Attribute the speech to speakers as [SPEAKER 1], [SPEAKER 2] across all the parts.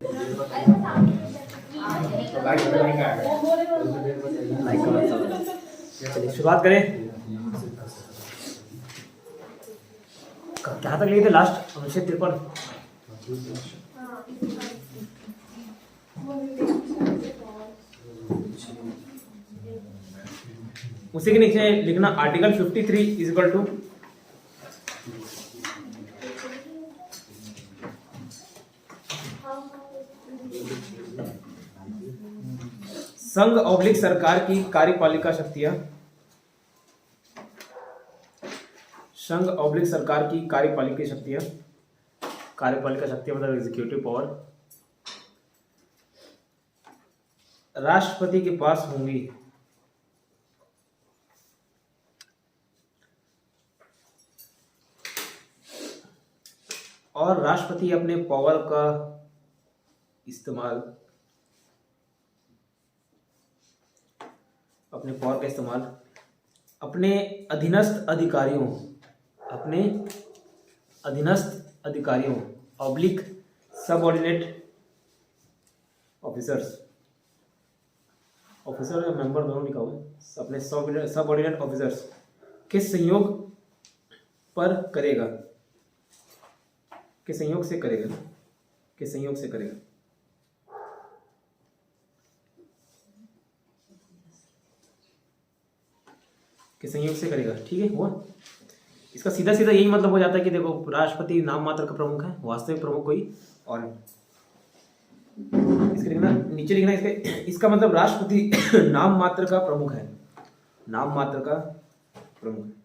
[SPEAKER 1] Like comment. चलिए शुरुआत करें। कहाँ तक लिए थे लास्ट? अनुच्छेद 53। उसी के नीचे लिखना आर्टिकल 53 इज इक्वल टू संघ ऑब्लिक सरकार की कार्यपालिका शक्तियां। संघ ऑब्लिक सरकार की कार्यपालिका शक्तियां। कार्यपालिका शक्तियां मतलब एग्जीक्यूटिव पावर राष्ट्रपति के पास होंगी और राष्ट्रपति अपने पावर का इस्तेमाल अपने अधीनस्थ अधिकारियों ऑब्लिक सबऑर्डिनेट ऑफिसर या मेंबर दोनों लिखा हुआ है, अपने सबऑर्डिनेट ऑफिसर्स के संयोग पर करेगा, के संयोग से करेगा। ठीक है हुआ। इसका सीधा सीधा यही मतलब हो जाता है कि देखो राष्ट्रपति नाम मात्र का प्रमुख है, वास्तविक प्रमुख कोई और नहीं। इसके लिखना नीचे लिखना इसका मतलब राष्ट्रपति नाम मात्र का प्रमुख है, नाम मात्र का प्रमुख है।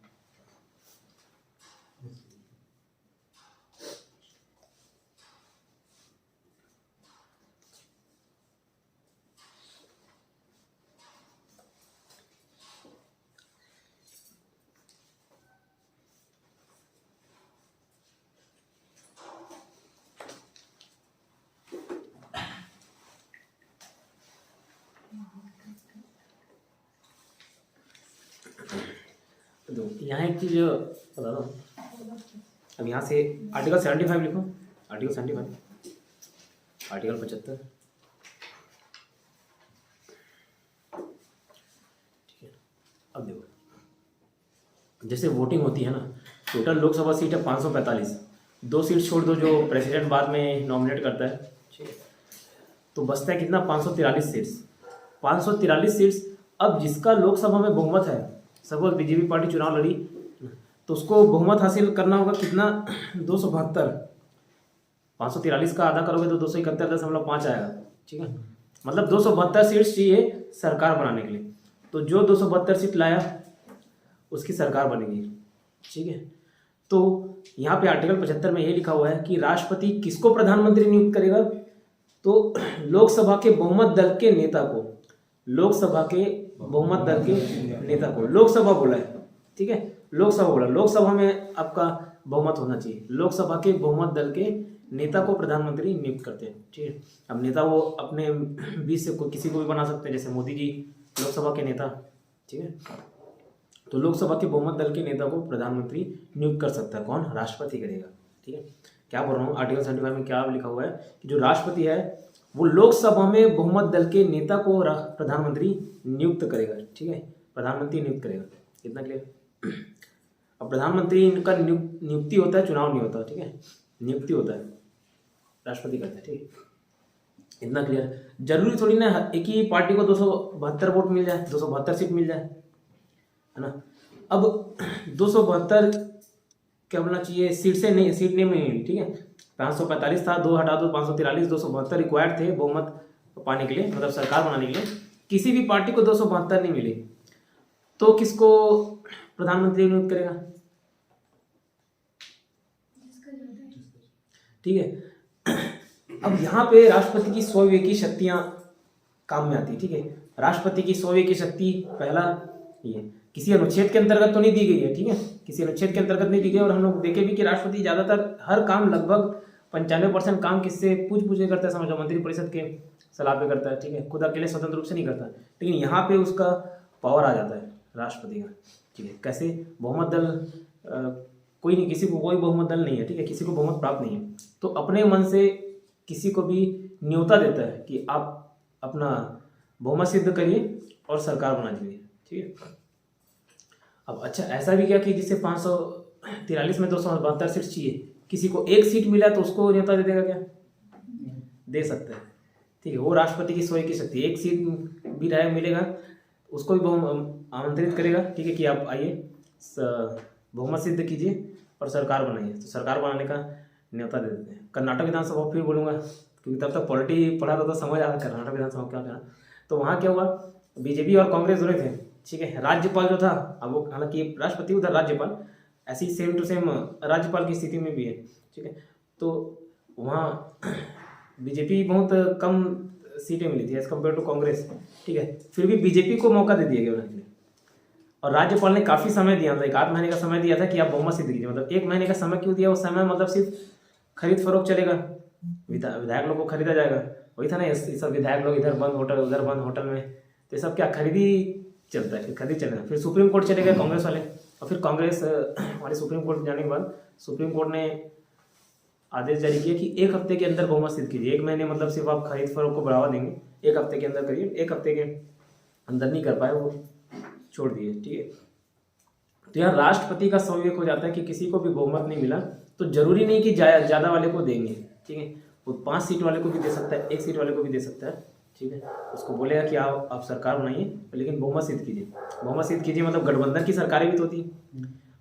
[SPEAKER 1] तो यहाँ एक चीज बता दो, अब यहाँ से आर्टिकल 75 लिखो, आर्टिकल 75, आर्टिकल 75, ठीक है। अब देखो जैसे वोटिंग होती है ना, टोटल लोकसभा सीट है 545, 2 सीट छोड़ दो जो प्रेसिडेंट बाद में नॉमिनेट करता है, ठीक है, तो बचता है कितना? 543 सीट्स। 543 सीट्स। अब जिसका लोकसभा में बहुमत है, सपोज बीजेपी पार्टी चुनाव लड़ी तो उसको बहुमत हासिल करना होगा कितना? 272। 543 का आधा करोगे तो 271.5 आएगा, ठीक है। मतलब 272 सीट्स चाहिए सरकार बनाने के लिए, तो जो 272 सीट लाया उसकी सरकार बनेगी, ठीक है। तो यहाँ पे आर्टिकल 75 में ये लिखा हुआ है कि राष्ट्रपति किसको प्रधानमंत्री नियुक्त करेगा? तो लोकसभा के बहुमत दल के नेता को, लोकसभा बोला है, ठीक है, लोकसभा बोला, लोकसभा में आपका बहुमत होना चाहिए। लोकसभा के बहुमत दल के नेता को प्रधानमंत्री नियुक्त करते हैं, ठीक है। अब नेता वो अपने बीच से किसी को भी बना सकते हैं, जैसे मोदी जी लोकसभा के नेता, ठीक है। तो लोकसभा के बहुमत दल के नेता को प्रधानमंत्री नियुक्त कर सकता है, कौन? राष्ट्रपति करेगा, ठीक है। क्या बोल रहा हूँ, आर्टिकल 75 में क्या लिखा हुआ है कि जो राष्ट्रपति है वो लोकसभा में बहुमत दल के नेता को प्रधानमंत्री नियुक्त करेगा, ठीक है, प्रधानमंत्री नियुक्त करेगा। इतना क्लियर? अब प्रधानमंत्री का नियुक्ति होता है, चुनाव नहीं होता, ठीक है, नियुक्ति होता है, राष्ट्रपति करता है, ठीक है। इतना क्लियर? जरूरी थोड़ी ना एक ही पार्टी को 272 वोट मिल जाए, 272 सीट मिल जाए, है ना। अब 272 क्या बोलना चाहिए, सीट नहीं मिली, ठीक है। 545 था, 2 हटा दो, 543, 272 रिक्वायर्ड थे बहुमत पाने के लिए, मतलब सरकार बनाने के लिए। किसी भी पार्टी को 272 नहीं मिली तो किसको प्रधानमंत्री नियुक्त करेगा? ठीक है। अब यहाँ पे राष्ट्रपति की स्वविवेकी शक्तियां काम में आती है, ठीक है। राष्ट्रपति की स्वविवेकी शक्ति पहला ये किसी अनुच्छेद के अंतर्गत तो नहीं दी गई है, ठीक है, किसी अनुच्छेद के अंतर्गत नहीं दी गई। और हम लोग देखे भी कि राष्ट्रपति ज्यादातर हर काम लगभग 95% काम किससे पूछ के करता है, समझो मंत्रिपरिषद के सलाह पे करता है, ठीक है, खुद अकेले स्वतंत्र रूप से नहीं करता। लेकिन यहाँ पे उसका पावर आ जाता है राष्ट्रपति का, ठीक है। कैसे? बहुमत दल कोई नहीं, किसी को कोई बहुमत दल नहीं है, ठीक है, किसी को बहुमत प्राप्त नहीं है, तो अपने मन से किसी को भी न्योता देता है कि आप अपना बहुमत सिद्ध करिए और सरकार बना लीजिए, ठीक है। अब अच्छा ऐसा भी क्या कि जिसे 543 में 272 सीट चाहिए, किसी को एक सीट मिला तो उसको न्योता दे देगा क्या? दे सकता है, ठीक है। वो राष्ट्रपति की स्वयं की शक्ति, एक सीट भी रहे मिलेगा उसको भी आमंत्रित करेगा, ठीक है, कि आप आइए बहुमत सिद्ध कीजिए और सरकार बनाइए। तो सरकार बनाने का न्योता दे देते हैं। कर्नाटक विधानसभा फिर बोलूँगा क्योंकि तब तक पॉलिटी पढ़ा था तो समझ आ रहा कर्नाटक विधानसभा क्या करना। तो वहाँ क्या हुआ, बीजेपी और कांग्रेस जुड़े थे, ठीक है। राज्यपाल जो था, अब वो हालांकि राष्ट्रपति उधर राज्यपाल, ऐसी सेम टू सेम राज्यपाल की स्थिति में भी है, ठीक है। तो वहाँ बीजेपी बहुत कम सीटें मिली थी एज कम्पेयर टू कांग्रेस, ठीक है। फिर भी बीजेपी को मौका दे दिया गया उनके लिए, और राज्यपाल ने काफ़ी समय दिया था, 1 आध महीने का समय दिया था कि आप बहुमत सिद्ध कीजिए। मतलब 1 महीने का समय क्यों दिया? उस समय मतलब सिर्फ खरीद फरोख्त चलेगा, विधायक लोग को खरीदा जाएगा, वही था ना। ये सब विधायक लोग इधर बंद होटल उधर बंद होटल में, तो ये सब क्या खरीदी चलता है, फिर खरीद चलेगा। फिर सुप्रीम कोर्ट चले गए कांग्रेस वाले, और फिर कांग्रेस हमारे सुप्रीम कोर्ट जाने के बाद सुप्रीम कोर्ट ने आदेश जारी किया कि 1 हफ्ते के अंदर बहुमत सिद्ध कीजिए। 1 महीने मतलब सिर्फ आप खरीद फरोख्त को बढ़ावा देंगे, 1 हफ्ते के अंदर करिए। 1 हफ्ते के अंदर नहीं कर पाए, वो छोड़ दिए, ठीक है। तो यहाँ राष्ट्रपति का संवेग हो जाता है कि किसी को भी बहुमत नहीं मिला तो जरूरी नहीं कि ज़्यादा वाले को देंगे, ठीक है। वो 5 सीट वाले को भी दे सकता है, 1 सीट वाले को भी दे सकता है, ठीक है। उसको बोलेगा कि आप सरकार बनाइए, लेकिन बहुमत सिद्ध कीजिए। बहुमत सिद्ध कीजिए मतलब गठबंधन की सरकारें भी तो थी,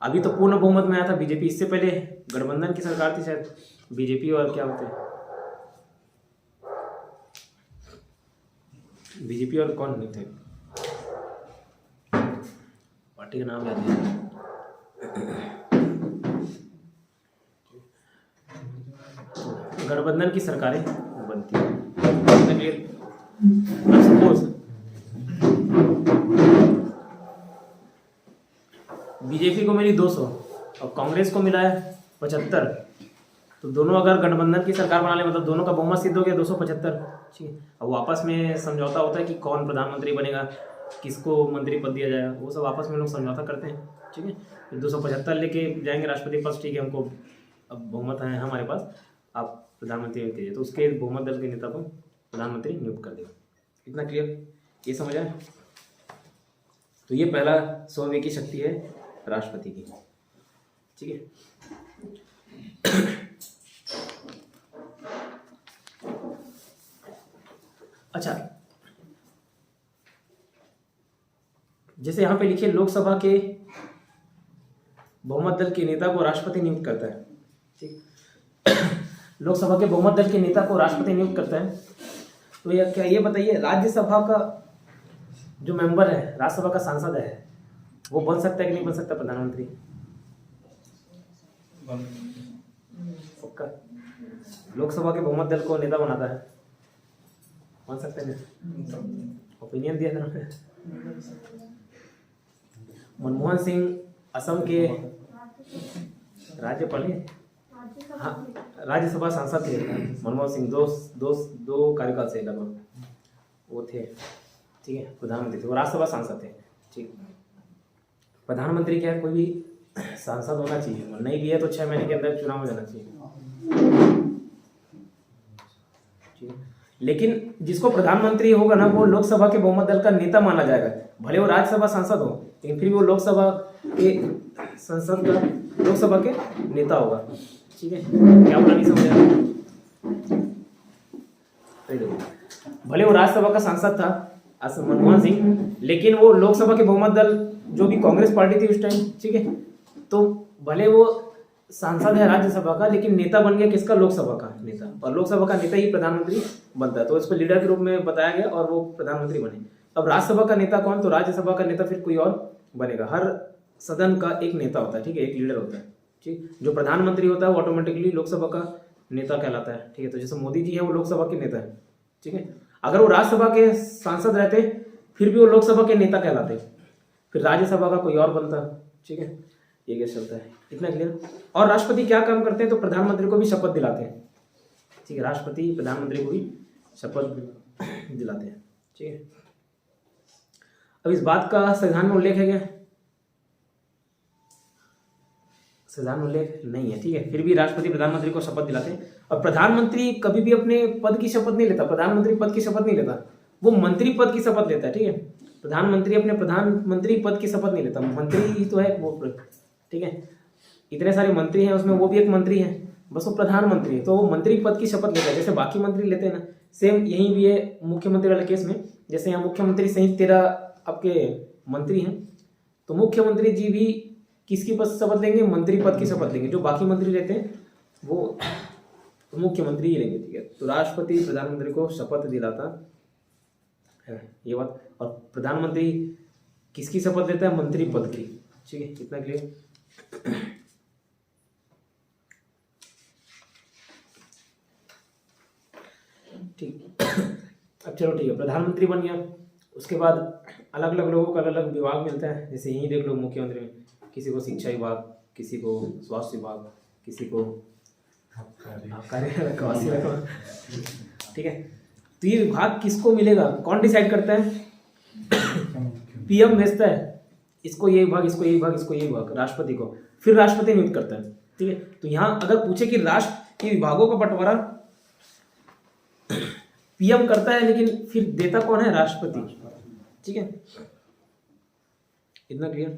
[SPEAKER 1] अभी तो पूर्ण बहुमत में आया था बीजेपी, इससे पहले गठबंधन की सरकार थी शायद, बीजेपी और क्या होते हैं, बीजेपी और कौन नहीं थे, पार्टी का नाम याद नहीं। गठबंधन की सरकारें बनती है। सपोज बीजेपी को मिली 200 और कांग्रेस को मिला है 75, तो दोनों अगर गठबंधन की सरकार बना ले मतलब दोनों का बहुमत सिद्ध हो गया 275, ठीक है। अब आपस में समझौता होता है कि कौन प्रधानमंत्री बनेगा, किसको मंत्री पद दिया जाएगा, वो सब आपस में लोग समझौता करते हैं, ठीक है। फिर 275 लेके जाएंगे राष्ट्रपति के पास, ठीक है, हमको अब बहुमत है हमारे पास, आप प्रधानमंत्री कीजिए, तो उसके बहुमत दल के नेता को प्रधानमंत्री नियुक्त कर देगा। इतना क्लियर, ये समझ आए? तो ये पहला स्वयं की शक्ति है राष्ट्रपति की, ठीक है। अच्छा, जैसे यहाँ पे लिखिए लोकसभा के बहुमत दल के नेता को राष्ट्रपति नियुक्त करता है, ठीक। लोकसभा के बहुमत दल के नेता को राष्ट्रपति नियुक्त करता है, तो ये बताइए राज्यसभा का जो मेंबर है, राज्यसभा का सांसद है, वो बन सकता है कि नहीं बन सकता प्रधानमंत्री? पक्का? लोकसभा के बहुमत दल को नेता बनाता है, बन सकते हैं? ओपिनियन दिया था मनमोहन सिंह असम के राज्यपाल, हाँ राज्यसभा सांसद थे मनमोहन सिंह, दो कार्यकाल से लगभग वो थे, ठीक है। प्रधानमंत्री थे, वो राज्यसभा सांसद थे, ठीक। प्रधानमंत्री क्या है, कोई भी सांसद होना चाहिए, नहीं भी है तो 6 महीने के अंदर चुनाव हो जाना चाहिए, ठीक है। लेकिन जिसको प्रधानमंत्री होगा ना वो लोकसभा के बहुमत दल का नेता माना जाएगा, भले वो राज्यसभा सांसद हो, लेकिन फिर भी वो लोकसभा के संसद का लोकसभा के नेता होगा, ठीक है। क्या बोला नहीं समझ आया? भले वो राज्यसभा का सांसद था मनमोहन सिंह, लेकिन वो लोकसभा के बहुमत दल जो भी कांग्रेस पार्टी थी उस टाइम, ठीक है, तो भले वो सांसद है राज्यसभा का, लेकिन नेता बन गया किसका? लोकसभा का नेता, और लोकसभा का नेता ही प्रधानमंत्री बनता है, तो इसको लीडर के रूप में बताया गया और वो प्रधानमंत्री बने। अब राज्यसभा का नेता कौन? तो राज्यसभा का नेता फिर कोई और बनेगा। हर सदन का एक नेता होता है, ठीक है, एक लीडर होता है, ठीक। जो प्रधानमंत्री होता है वो ऑटोमेटिकली लोकसभा का नेता कहलाता है, ठीक है। तो जैसे मोदी जी है वो लोकसभा के नेता है, ठीक है। अगर वो राज्यसभा के सांसद रहते फिर भी वो लोकसभा के नेता कहलाते, फिर राज्यसभा का कोई और बनता, ठीक है। ये केस चलता है, इतना क्लियर। और राष्ट्रपति क्या काम करते हैं? तो प्रधानमंत्री को भी शपथ दिलाते हैं, ठीक है। राष्ट्रपति प्रधानमंत्री को भी शपथ दिलाते हैं, ठीक है। अब इस बात का संविधान में उल्लेख है क्या? संविधान उल्लेख नहीं है, ठीक है। फिर भी राष्ट्रपति प्रधानमंत्री को शपथ दिलाते हैं। और प्रधानमंत्री कभी भी अपने पद की शपथ नहीं लेता, प्रधानमंत्री पद की शपथ नहीं लेता, वो मंत्री पद की शपथ लेता है, ठीक है। प्रधानमंत्री अपने प्रधानमंत्री पद की शपथ नहीं लेता, मंत्री ही तो है वो, ठीक है। इतने सारे मंत्री हैं, उसमें वो भी एक मंत्री है, बस वो प्रधानमंत्री है, तो वो मंत्री पद की शपथ लेता है, जैसे बाकी मंत्री लेते हैं ना। सेम यही भी है मुख्यमंत्री वाले केस में, जैसे यहाँ मुख्यमंत्री सहित 13 आपके मंत्री हैं, तो मुख्यमंत्री जी भी किसकी पद शपथ लेंगे? मंत्री पद की शपथ लेंगे। जो बाकी मंत्री लेते हैं वो मुख्यमंत्री ही लेंगे, ठीक है। तो राष्ट्रपति प्रधानमंत्री को शपथ दिलाता है, ये बात। और प्रधानमंत्री किसकी शपथ लेता है? मंत्री पद की, ठीक है। कितना क्लियर? ठीक। अब चलो ठीक है, प्रधानमंत्री बन गया, उसके बाद अलग अलग लोगों का अलग अलग विभाग मिलता है। जैसे यही देख लो मुख्यमंत्री में, किसी को शिक्षा विभाग, किसी को स्वास्थ्य विभाग, किसी को ठीक है। तो ये विभाग किसको मिलेगा, कौन डिसाइड करता है? पीएम भेजता है, इसको ये विभाग, इसको ये विभाग, इसको ये विभाग, राष्ट्रपति को, फिर राष्ट्रपति नियुक्त करता है, ठीक है। तो यहाँ अगर पूछे कि राष्ट्र के विभागों का बंटवारा पीएम करता है, लेकिन फिर देता कौन है? राष्ट्रपति, ठीक है। इतना क्लियर?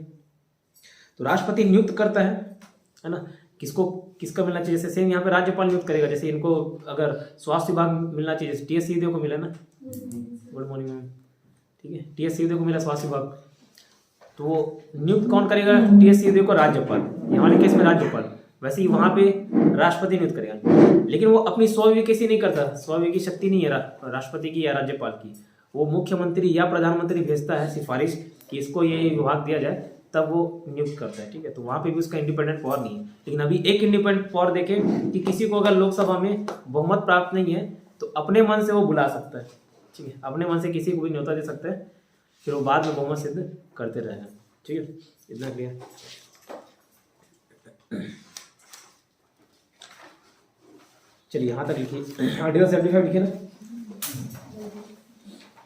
[SPEAKER 1] तो राष्ट्रपति नियुक्त करता है ना, किसको किसका मिलना चाहिए। जैसे सेम यहाँ पे राज्यपाल नियुक्त करेगा, जैसे इनको अगर स्वास्थ्य विभाग मिलना चाहिए, जैसे टीएस सिंहदेव को मिला ना, गुड मॉर्निंग मैम, ठीक है, टीएस सिंहदेव को मिला स्वास्थ्य विभाग, तो वो नियुक्त कौन करेगा? टीएस सिंहदेव को राज्यपाल, यहाँ वाले केस में राज्यपाल। वैसे ही वहाँ पे राष्ट्रपति नियुक्त करेगा, लेकिन वो अपनी स्वविवेकी नहीं करता, स्वविवेकी शक्ति नहीं है राष्ट्रपति की या राज्यपाल की, वो मुख्यमंत्री या प्रधानमंत्री भेजता है सिफारिश कि इसको ये विभाग दिया जाए, तब वो नियुक्त करता है, ठीक है। तो वहाँ पे भी उसका इंडिपेंडेंट पावर नहीं है। लेकिन अभी एक इंडिपेंडेंट पावर देखें कि किसी को अगर लोकसभा में बहुमत प्राप्त नहीं है तो अपने मन से वो बुला सकता है, ठीक है, अपने मन से किसी को भी न्योता दे सकता है, फिर वो बाद में बहुमत सिद्ध करते रहेगा, ठीक है। इतना क्लियर? चलिए यहाँ तक लिखिए, आर्टिकल 75 लिखिए ना,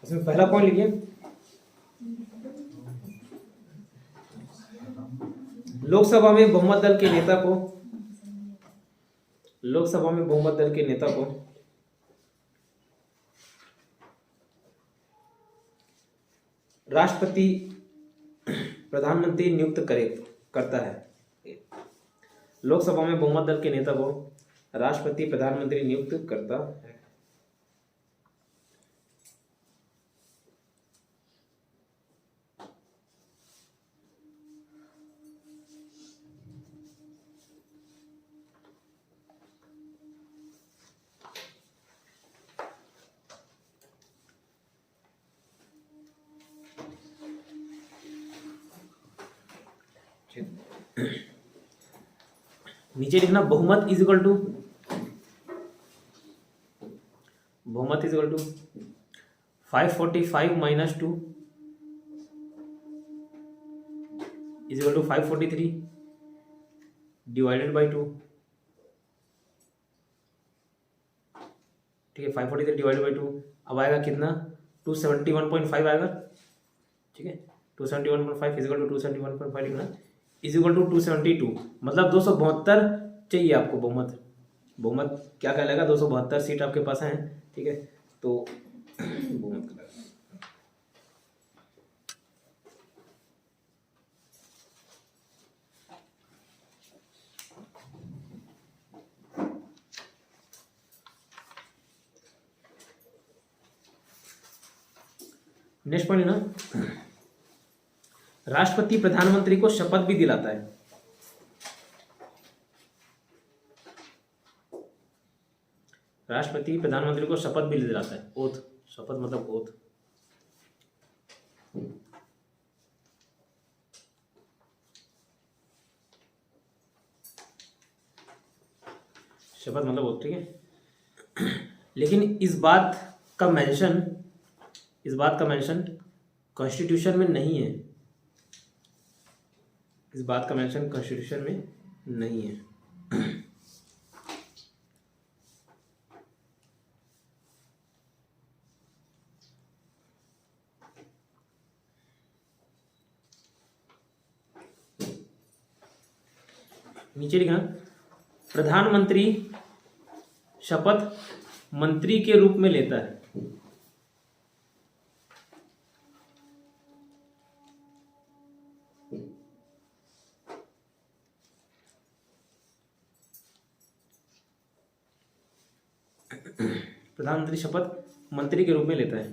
[SPEAKER 1] इसमें पहला पॉइंट लिखिए, लोकसभा में बहुमत दल के नेता को, लोकसभा में बहुमत दल के नेता को राष्ट्रपति प्रधानमंत्री नियुक्त करता है। लोकसभा में बहुमत दल के नेता को राष्ट्रपति प्रधानमंत्री नियुक्त करता है। नीचे लिखना बहुमत इज इक्वल टू, बहुमत is equal to 545 minus 2 is equal to 543 divided by 2, ठीक है। 543 डिवाइडेड बाई 2 अब आएगा कितना? 271.5 आएगा, ठीक है। 271.5 इज इक्वल टू 271.5 लिखना, इज इक्वल टू 272, मतलब 272 चाहिए आपको बहुमत। बहुमत क्या कहलाएगा? 272 सीट आपके पास हैं, ठीक है। तो बहुमत नेक्स्ट पॉइंट ना, राष्ट्रपति प्रधानमंत्री को शपथ भी दिलाता है। राष्ट्रपति प्रधानमंत्री को शपथ भी दिलाता है, ओथ, शपथ मतलब ओथ। शपथ मतलब ओथ, ठीक है। लेकिन इस बात का मेंशन कॉन्स्टिट्यूशन में नहीं है, इस बात का मेंशन कॉन्स्टिट्यूशन में नहीं है। नीचे लिखना, प्रधानमंत्री शपथ मंत्री के रूप में लेता है। प्रधानमंत्री शपथ मंत्री के रूप में लेता है,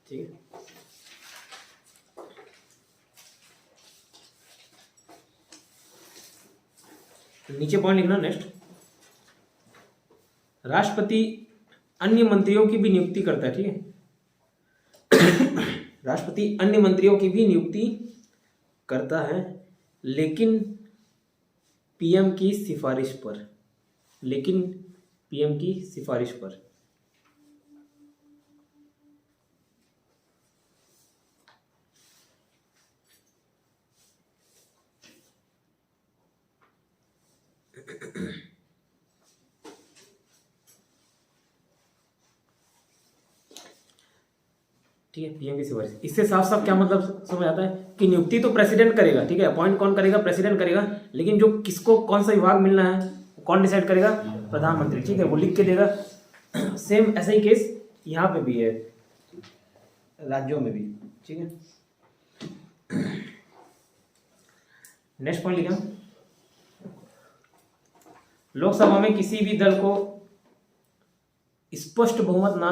[SPEAKER 1] ठीक है। नीचे पॉइंट लिखना नेक्स्ट, राष्ट्रपति अन्य मंत्रियों की भी नियुक्ति करता है, ठीक है। राष्ट्रपति अन्य मंत्रियों की भी नियुक्ति करता है, लेकिन पीएम की सिफारिश पर, लेकिन पीएम की सिफारिश पर। ठीक है, पीएम की सिफारिश। इससे साफ साफ क्या मतलब समझ आता है कि नियुक्ति तो प्रेसिडेंट करेगा, ठीक है, अपॉइंट कौन करेगा, प्रेसिडेंट करेगा, लेकिन जो किसको कौन सा विभाग मिलना है कौन डिसाइड करेगा, प्रधानमंत्री, ठीक है, वो लिख के देगा। सेम ऐसा ही केस यहाँ पे भी है, राज्यों में भी, ठीक है। नेक्स्ट पॉइंट लिखा, लोकसभा में किसी भी दल को स्पष्ट बहुमत ना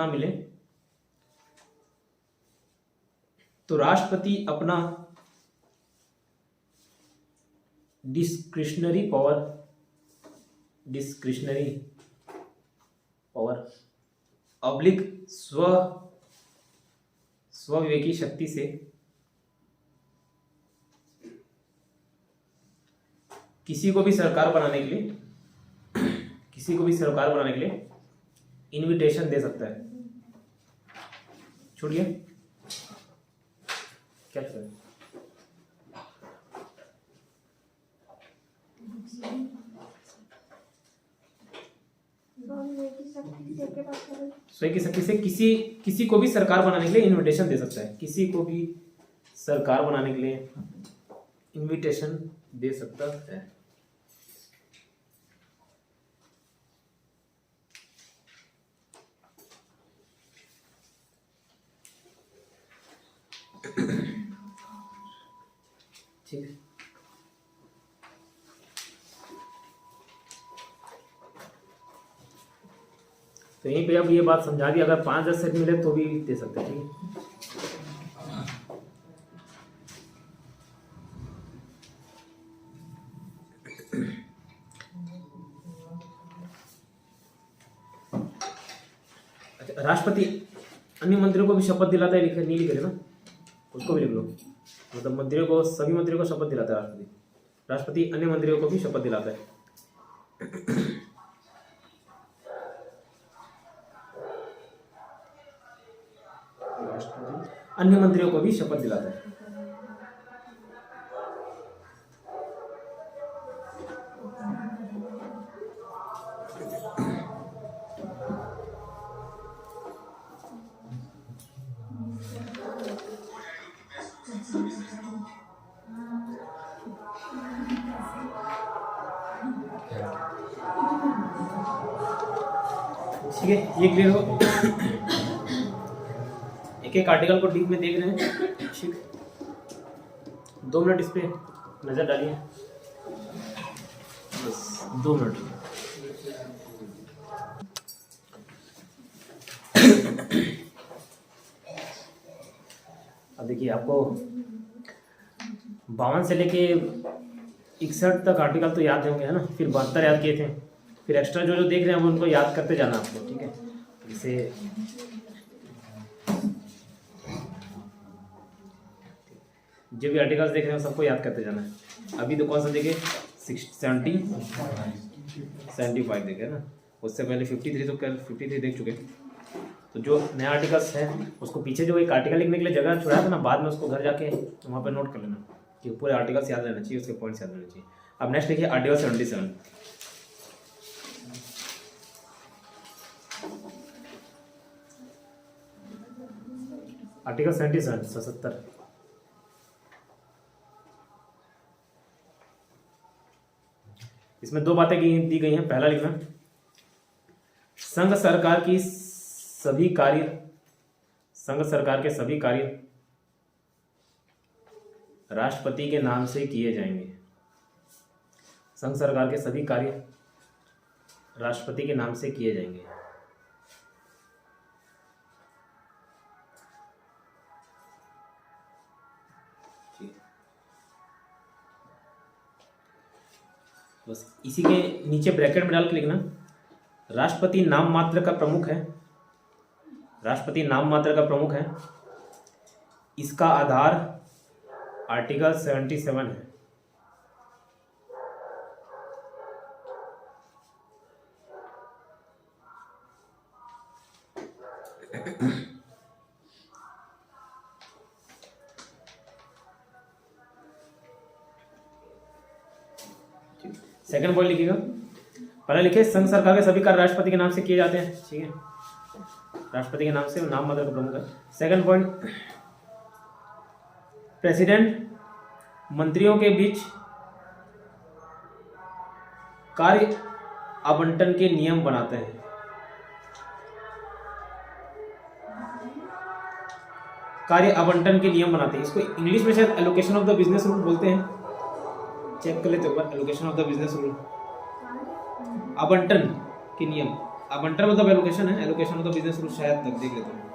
[SPEAKER 1] मिले तो राष्ट्रपति अपना डिस्क्रिशनरी पावर ऑब्लिक स्वविवेकी शक्ति से किसी को भी सरकार बनाने के लिए इनविटेशन दे सकता है। छूट गया क्या सर? स्वयं की शक्ति से किसी को भी सरकार बनाने के लिए इनविटेशन दे सकता है, किसी को भी सरकार बनाने के लिए इनविटेशन दे सकता है। ठीक है, तो यहीं पे अब ये बात समझा दी, अगर 5-10 सेट मिले तो भी दे सकते हैं, ठीक है। अच्छा, राष्ट्रपति अन्य मंत्रियों को भी शपथ दिलाता है, नहीं लिखे ना, उसको भी लिख लो, मतलब सभी मंत्रियों को शपथ दिलाता है राष्ट्रपति अन्य मंत्रियों को भी शपथ दिलाता है। अन्य मंत्रियों को भी शपथ दिलाता है। ठीक है, ये क्लियर हो? एक आर्टिकल को डीप में देख रहे हैं, ठीक, 2 मिनट इस पे नजर डालिए, बस 2 मिनट। अब देखिए, आपको 52 से लेके 61 तक आर्टिकल तो याद होंगे, है ना, फिर 72 याद किए थे, फिर एक्स्ट्रा जो देख रहे हैं उनको याद करते जाना आपको, ठीक है। जैसे जो भी आर्टिकल्स देख रहे हैं सबको याद करते जाना है। अभी तो कौन सा देखे, 75 देखे ना, उससे पहले 53 तो कल 53 देख चुके। तो जो नया आर्टिकल्स है उसको पीछे जो एक आर्टिकल लिखने के लिए जगह छुड़ाया था ना, बाद में उसको घर जाके वहाँ पर नोट कर लेना कि पूरे आर्टिकल्स याद रहना चाहिए, उसके पॉइंट्स याद रहना चाहिए। अब नेक्स्ट देखिए आर्टिकल 77। आर्टिकल 77 77। इसमें दो बातें दी गई हैं। पहला लिखना, संघ सरकार के सभी कार्य राष्ट्रपति के नाम से किए जाएंगे। संघ सरकार के सभी कार्य राष्ट्रपति के नाम से किए जाएंगे। बस इसी के नीचे ब्रैकेट में डाल के लिखना, राष्ट्रपति नाम मात्र का प्रमुख है। राष्ट्रपति नाम मात्र का प्रमुख है। इसका आधार आर्टिकल 77 है। सेकंड पॉइंट लिखिएगा। पहले लिखे, संघ सरकार के सभी कार्य राष्ट्रपति के नाम से किए जाते हैं। ठीक है, राष्ट्रपति के नाम से, नाम मात्र का प्रमुख है। सेकंड पॉइंट, प्रेसिडेंट मंत्रियों के बीच कार्य आवंटन के नियम बनाते हैं। कार्य आवंटन के नियम बनाते हैं। इसको इंग्लिश में शायद allocation of the business rule बोलते हैं। चेक कर लेते हैं, allocation of the business rule, आवंटन के नियम। आवंटन मतलब एलोकेशन है, allocation of the business rule शायद तक देख लेते हैं।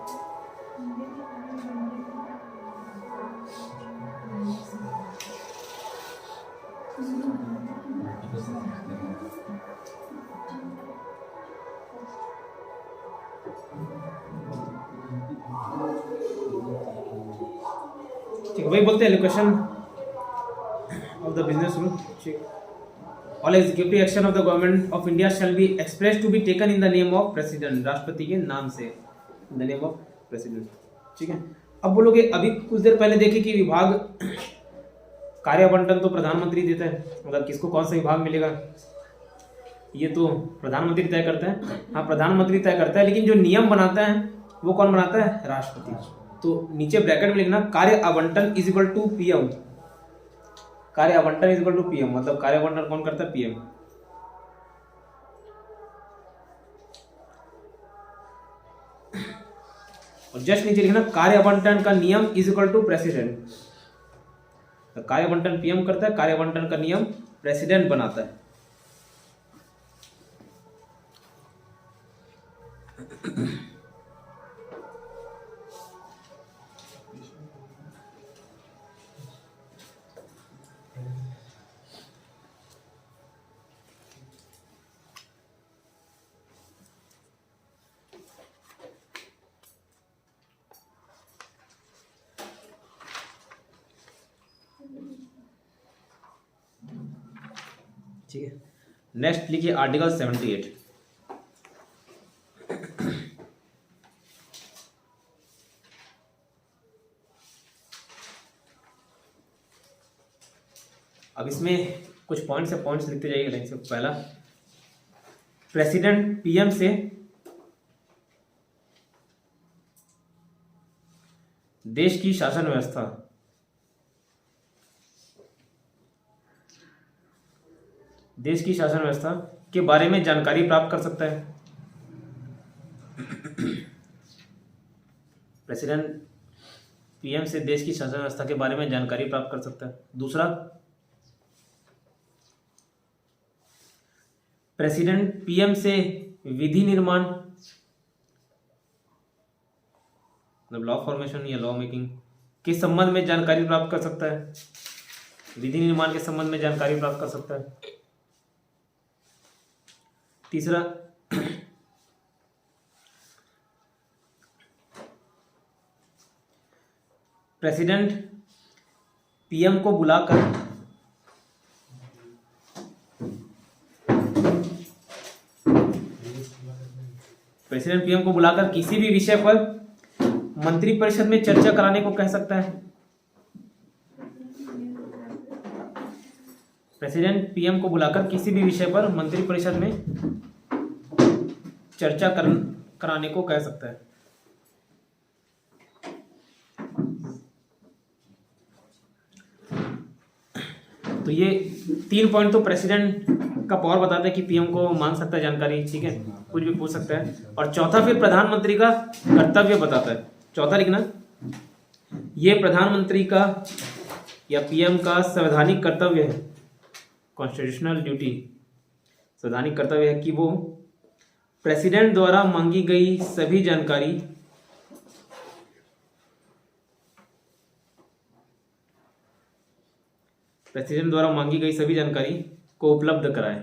[SPEAKER 1] ठीक, वही बोलते हैं allocation of the business rule. ठीक, all executive action of the government of India shall be express to be taken in the name of president. राष्ट्रपति के नाम से, इन द नेम ऑफ प्रेसिडेंट। ठीक है, अब बोलोगे अभी कुछ देर पहले देखे कि विभाग कार्य आवंटन तो प्रधानमंत्री देता है, मतलब किसको कौन सा विभाग मिलेगा ये तो प्रधानमंत्री तय करता है। हाँ, प्रधानमंत्री तय करता है, लेकिन जो नियम बनाता है वो कौन बनाता है? राष्ट्रपति। तो नीचे ब्रैकेट में लिखना, कार्य आवंटन इज इक्वल टू पीएम। कार्य आवंटन इज इक्वल टू पीएम, मतलब कार्य आवंटन कौन करता है? पीएम। और जस्ट नीचे लिखना, कार्य आवंटन का नियम इज इक्वल टू प्रेसिडेंट। कार्य आवंटन पीएम करता है, कार्य आवंटन का नियम प्रेसिडेंट बनाता है। ठीक है, नेक्स्ट लिखिए आर्टिकल 78। अब इसमें कुछ पॉइंट्स है, पॉइंट्स लिखते जाइए लाइन से। पहला, प्रेसिडेंट पीएम से देश की शासन व्यवस्था के बारे में जानकारी प्राप्त कर सकता है। प्रेसिडेंट पीएम से देश की शासन व्यवस्था के बारे में जानकारी प्राप्त कर सकता है। दूसरा, प्रेसिडेंट पीएम से विधि निर्माण, मतलब लॉ फॉर्मेशन या लॉ मेकिंग के संबंध में जानकारी प्राप्त कर सकता है। विधि निर्माण के संबंध में जानकारी प्राप्त कर सकता है। तीसरा, प्रेसिडेंट पीएम को बुलाकर किसी भी विषय पर मंत्रिपरिषद में चर्चा कराने को कह सकता है। प्रेसिडेंट पीएम को बुलाकर किसी भी विषय पर मंत्रिपरिषद में चर्चा कराने को कह सकता है। तो ये 3 पॉइंट तो प्रेसिडेंट का पावर बताता है कि पीएम को मांग सकता है जानकारी, ठीक है, कुछ भी पूछ सकता है। और चौथा फिर प्रधानमंत्री का कर्तव्य बताता है। चौथा लिखना, ये प्रधानमंत्री का या पीएम का संवैधानिक कर्तव्य है, कॉन्स्टिट्यूशनल ड्यूटी, संवैधानिक कर्तव्य है कि वो प्रेसिडेंट द्वारा मांगी गई सभी जानकारी को उपलब्ध कराए।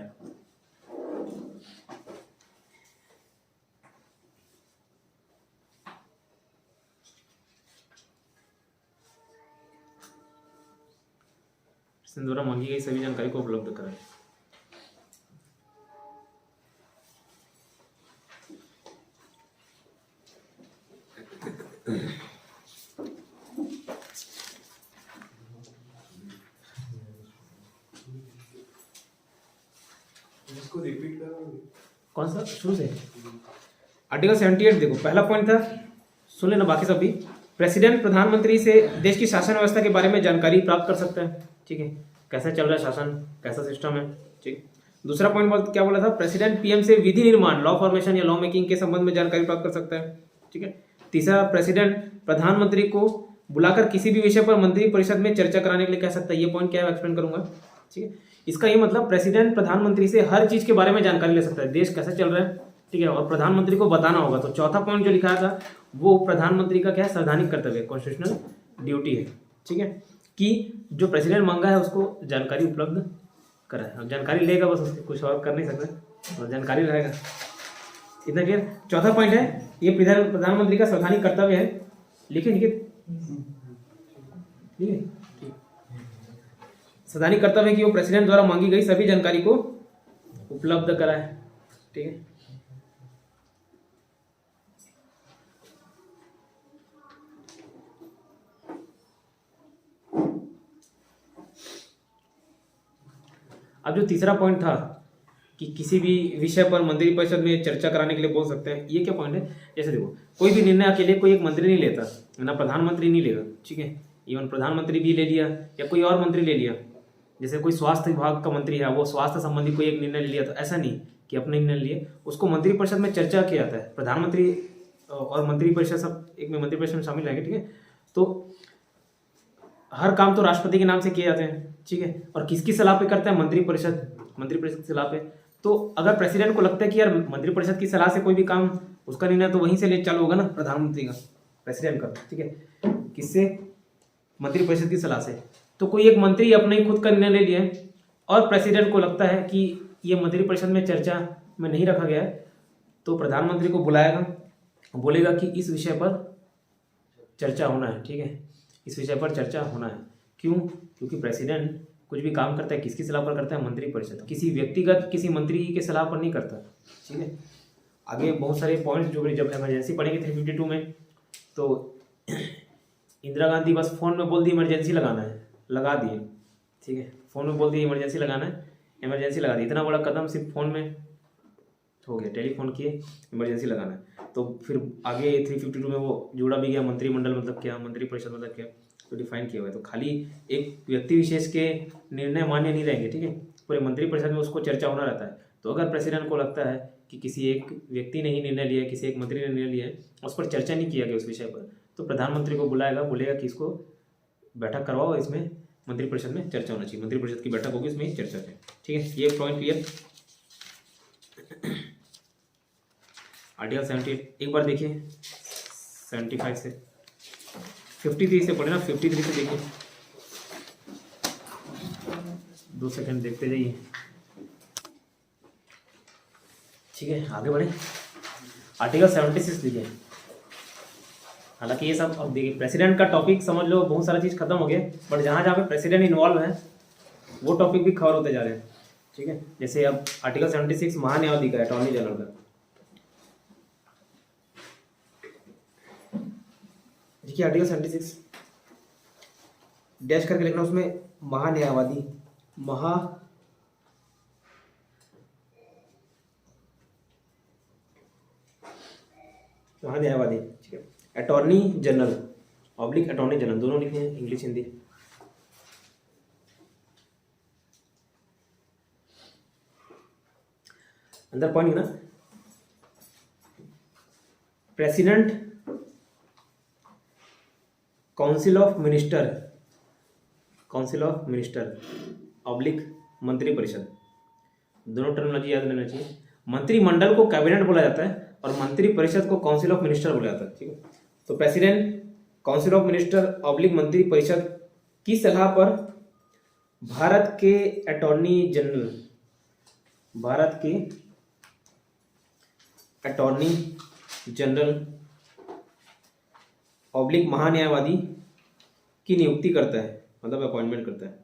[SPEAKER 1] प्रेसिडेंट द्वारा मांगी गई सभी जानकारी को उपलब्ध कराए।
[SPEAKER 2] इसको रिपीट करो।
[SPEAKER 1] कौन सा शुरू से? आर्टिकल 78 देखो, पहला पॉइंट था, सुन लेना बाकी सब भी। प्रेसिडेंट प्रधानमंत्री से देश की शासन व्यवस्था के बारे में जानकारी प्राप्त कर सकता है, ठीक है, कैसे चल रहा है शासन, कैसा सिस्टम है, ठीक। दूसरा पॉइंट क्या बोला था, प्रेसिडेंट पीएम से विधि निर्माण, लॉ फॉर्मेशन या लॉ मेकिंग के संबंध में जानकारी प्राप्त कर सकता है, ठीक है। तीसरा, प्रेसिडेंट प्रधानमंत्री को बुलाकर किसी भी विषय पर मंत्रिपरिषद में चर्चा कराने के लिए कह सकता है। ये पॉइंट क्या है एक्सप्लेन करूंगा, ठीक है। इसका ये मतलब प्रेसिडेंट प्रधानमंत्री से हर चीज के बारे में जानकारी ले सकता है, देश कैसे चल रहा है, ठीक है, और प्रधानमंत्री को बताना होगा। तो चौथा पॉइंट जो लिखा था वो प्रधानमंत्री का क्या है, संवैधानिक कर्तव्य, कॉन्स्टिट्यूशनल ड्यूटी है, ठीक है, कि जो प्रेसिडेंट मांगा है उसको जानकारी उपलब्ध कराए। अब जानकारी लेगा बस, उसको कुछ और कर नहीं सकते, और जानकारी रहेगा। इतना क्लियर। चौथा पॉइंट है ये प्रधानमंत्री का संवैधानिक कर्तव्य है। लिखिए लिखिए, ठीक है, संवैधानिक कर्तव्य है कि वो प्रेसिडेंट द्वारा मांगी गई सभी जानकारी को उपलब्ध कराए, ठीक है। अब जो तीसरा पॉइंट था कि किसी भी विषय पर मंत्रिपरिषद में चर्चा कराने के लिए बोल सकते हैं, ये क्या पॉइंट है, जैसे देखो कोई भी निर्णय अकेले कोई एक मंत्री नहीं लेता, ना प्रधानमंत्री नहीं लेगा, ठीक है, इवन प्रधानमंत्री भी ले लिया या कोई और मंत्री ले लिया, जैसे कोई स्वास्थ्य विभाग का मंत्री है, वो स्वास्थ्य संबंधी कोई एक निर्णय ले लिया, तो ऐसा नहीं कि अपने निर्णय लिए, उसको मंत्रिपरिषद में चर्चा किया जाता है। प्रधानमंत्री और मंत्रिपरिषद सब एक में मंत्रिपरिषद में शामिल रहेंगे, ठीक है। तो हर काम तो राष्ट्रपति के नाम से किए जाते हैं, ठीक है, और किसकी सलाह पे करते हैं, मंत्रिपरिषद की सलाह पे। तो अगर प्रेसिडेंट को लगता है कि यार मंत्रिपरिषद की सलाह से कोई भी काम, उसका निर्णय तो वहीं से ले चालू होगा ना, प्रधानमंत्री का, प्रेसिडेंट का, ठीक है, किससे, मंत्रिपरिषद की सलाह से। तो कोई एक मंत्री अपने ही खुद का निर्णय ले लिया है और प्रेसिडेंट को लगता है कि ये मंत्रिपरिषद में चर्चा में नहीं रखा गया है, तो प्रधानमंत्री को बुलाएगा, बोलेगा कि इस विषय पर चर्चा होना है, ठीक है, इस विषय पर चर्चा होना है। क्यों? क्योंकि प्रेसिडेंट कुछ भी काम करता है किसकी सलाह पर करता है, मंत्रिपरिषद, किसी व्यक्तिगत किसी मंत्री के सलाह पर नहीं करता, ठीक है। आगे बहुत सारे पॉइंट्स जो जब इमरजेंसी पढ़ेंगे 352 में, तो इंदिरा गांधी बस फोन में बोल दी इमरजेंसी लगाना है, लगा दिए, ठीक है, फोन में बोल दिए इमरजेंसी लगाना है, इमरजेंसी लगा दी। इतना बड़ा कदम सिर्फ फोन में हो गया, टेलीफोन किए, इमरजेंसी लगाना है। तो फिर आगे 352 में वो जुड़ा भी गया, मंत्रिमंडल मतलब क्या, मंत्रिपरिषद मतलब क्या, तो डिफाइन किया हुआ है। तो खाली एक व्यक्ति विशेष के निर्णय मान्य नहीं रहेंगे, ठीक है, पूरे मंत्रिपरिषद में उसको चर्चा होना रहता है। तो अगर प्रेसिडेंट को लगता है कि किसी एक व्यक्ति ने ही निर्णय लिया है, किसी एक मंत्री ने निर्णय लिया है, उस पर चर्चा नहीं किया गया उस विषय पर, तो प्रधानमंत्री को बुलाएगा, बोलेगा कि इसको बैठक करवाओ, इसमें मंत्रिपरिषद में चर्चा होना चाहिए, मंत्रिपरिषद की बैठक होगी, इसमें चर्चा करें, ठीक है। ये पॉइंट क्लियर। आर्टिकल 78 एक बार देखिए, 75 से 53 से पढ़े ना, 53 से देखिए, 2 सेकंड देखते जाइए, ठीक है, आगे बढ़े। आर्टिकल 76 देखिए। हालांकि ये सब अब देखिए, प्रेसिडेंट का टॉपिक समझ लो, बहुत सारा चीज़ खत्म हो गया, बट जहाँ जहाँ पे प्रेसिडेंट इन्वॉल्व है वो टॉपिक भी कवर होते जा रहे हैं, ठीक है। जैसे अब आर्टिकल 76 महान्यायाधीश का, अटॉर्नी जनरल का, देखिए आर्टिकल 76 डैश करके लिखना, उसमें महान्यायवादी, महान्यायवादी, ठीक है, attorney general oblique attorney general, दोनों लिखे हैं, इंग्लिश हिंदी। अंदर पॉइंट लिखना, president council of minister oblique मंत्री परिषद, दोनों टर्मिनोलॉजी याद रहना चाहिए। मंत्रिमंडल को कैबिनेट बोला जाता है और मंत्री परिषद को काउंसिल ऑफ मिनिस्टर बोला जाता है, ठीक है। तो president council of minister oblique मंत्री परिषद की सलाह पर भारत के अटॉर्नी जनरल ऑब्लिक महान्यायवादी की नियुक्ति करता है, मतलब अपॉइंटमेंट करता है।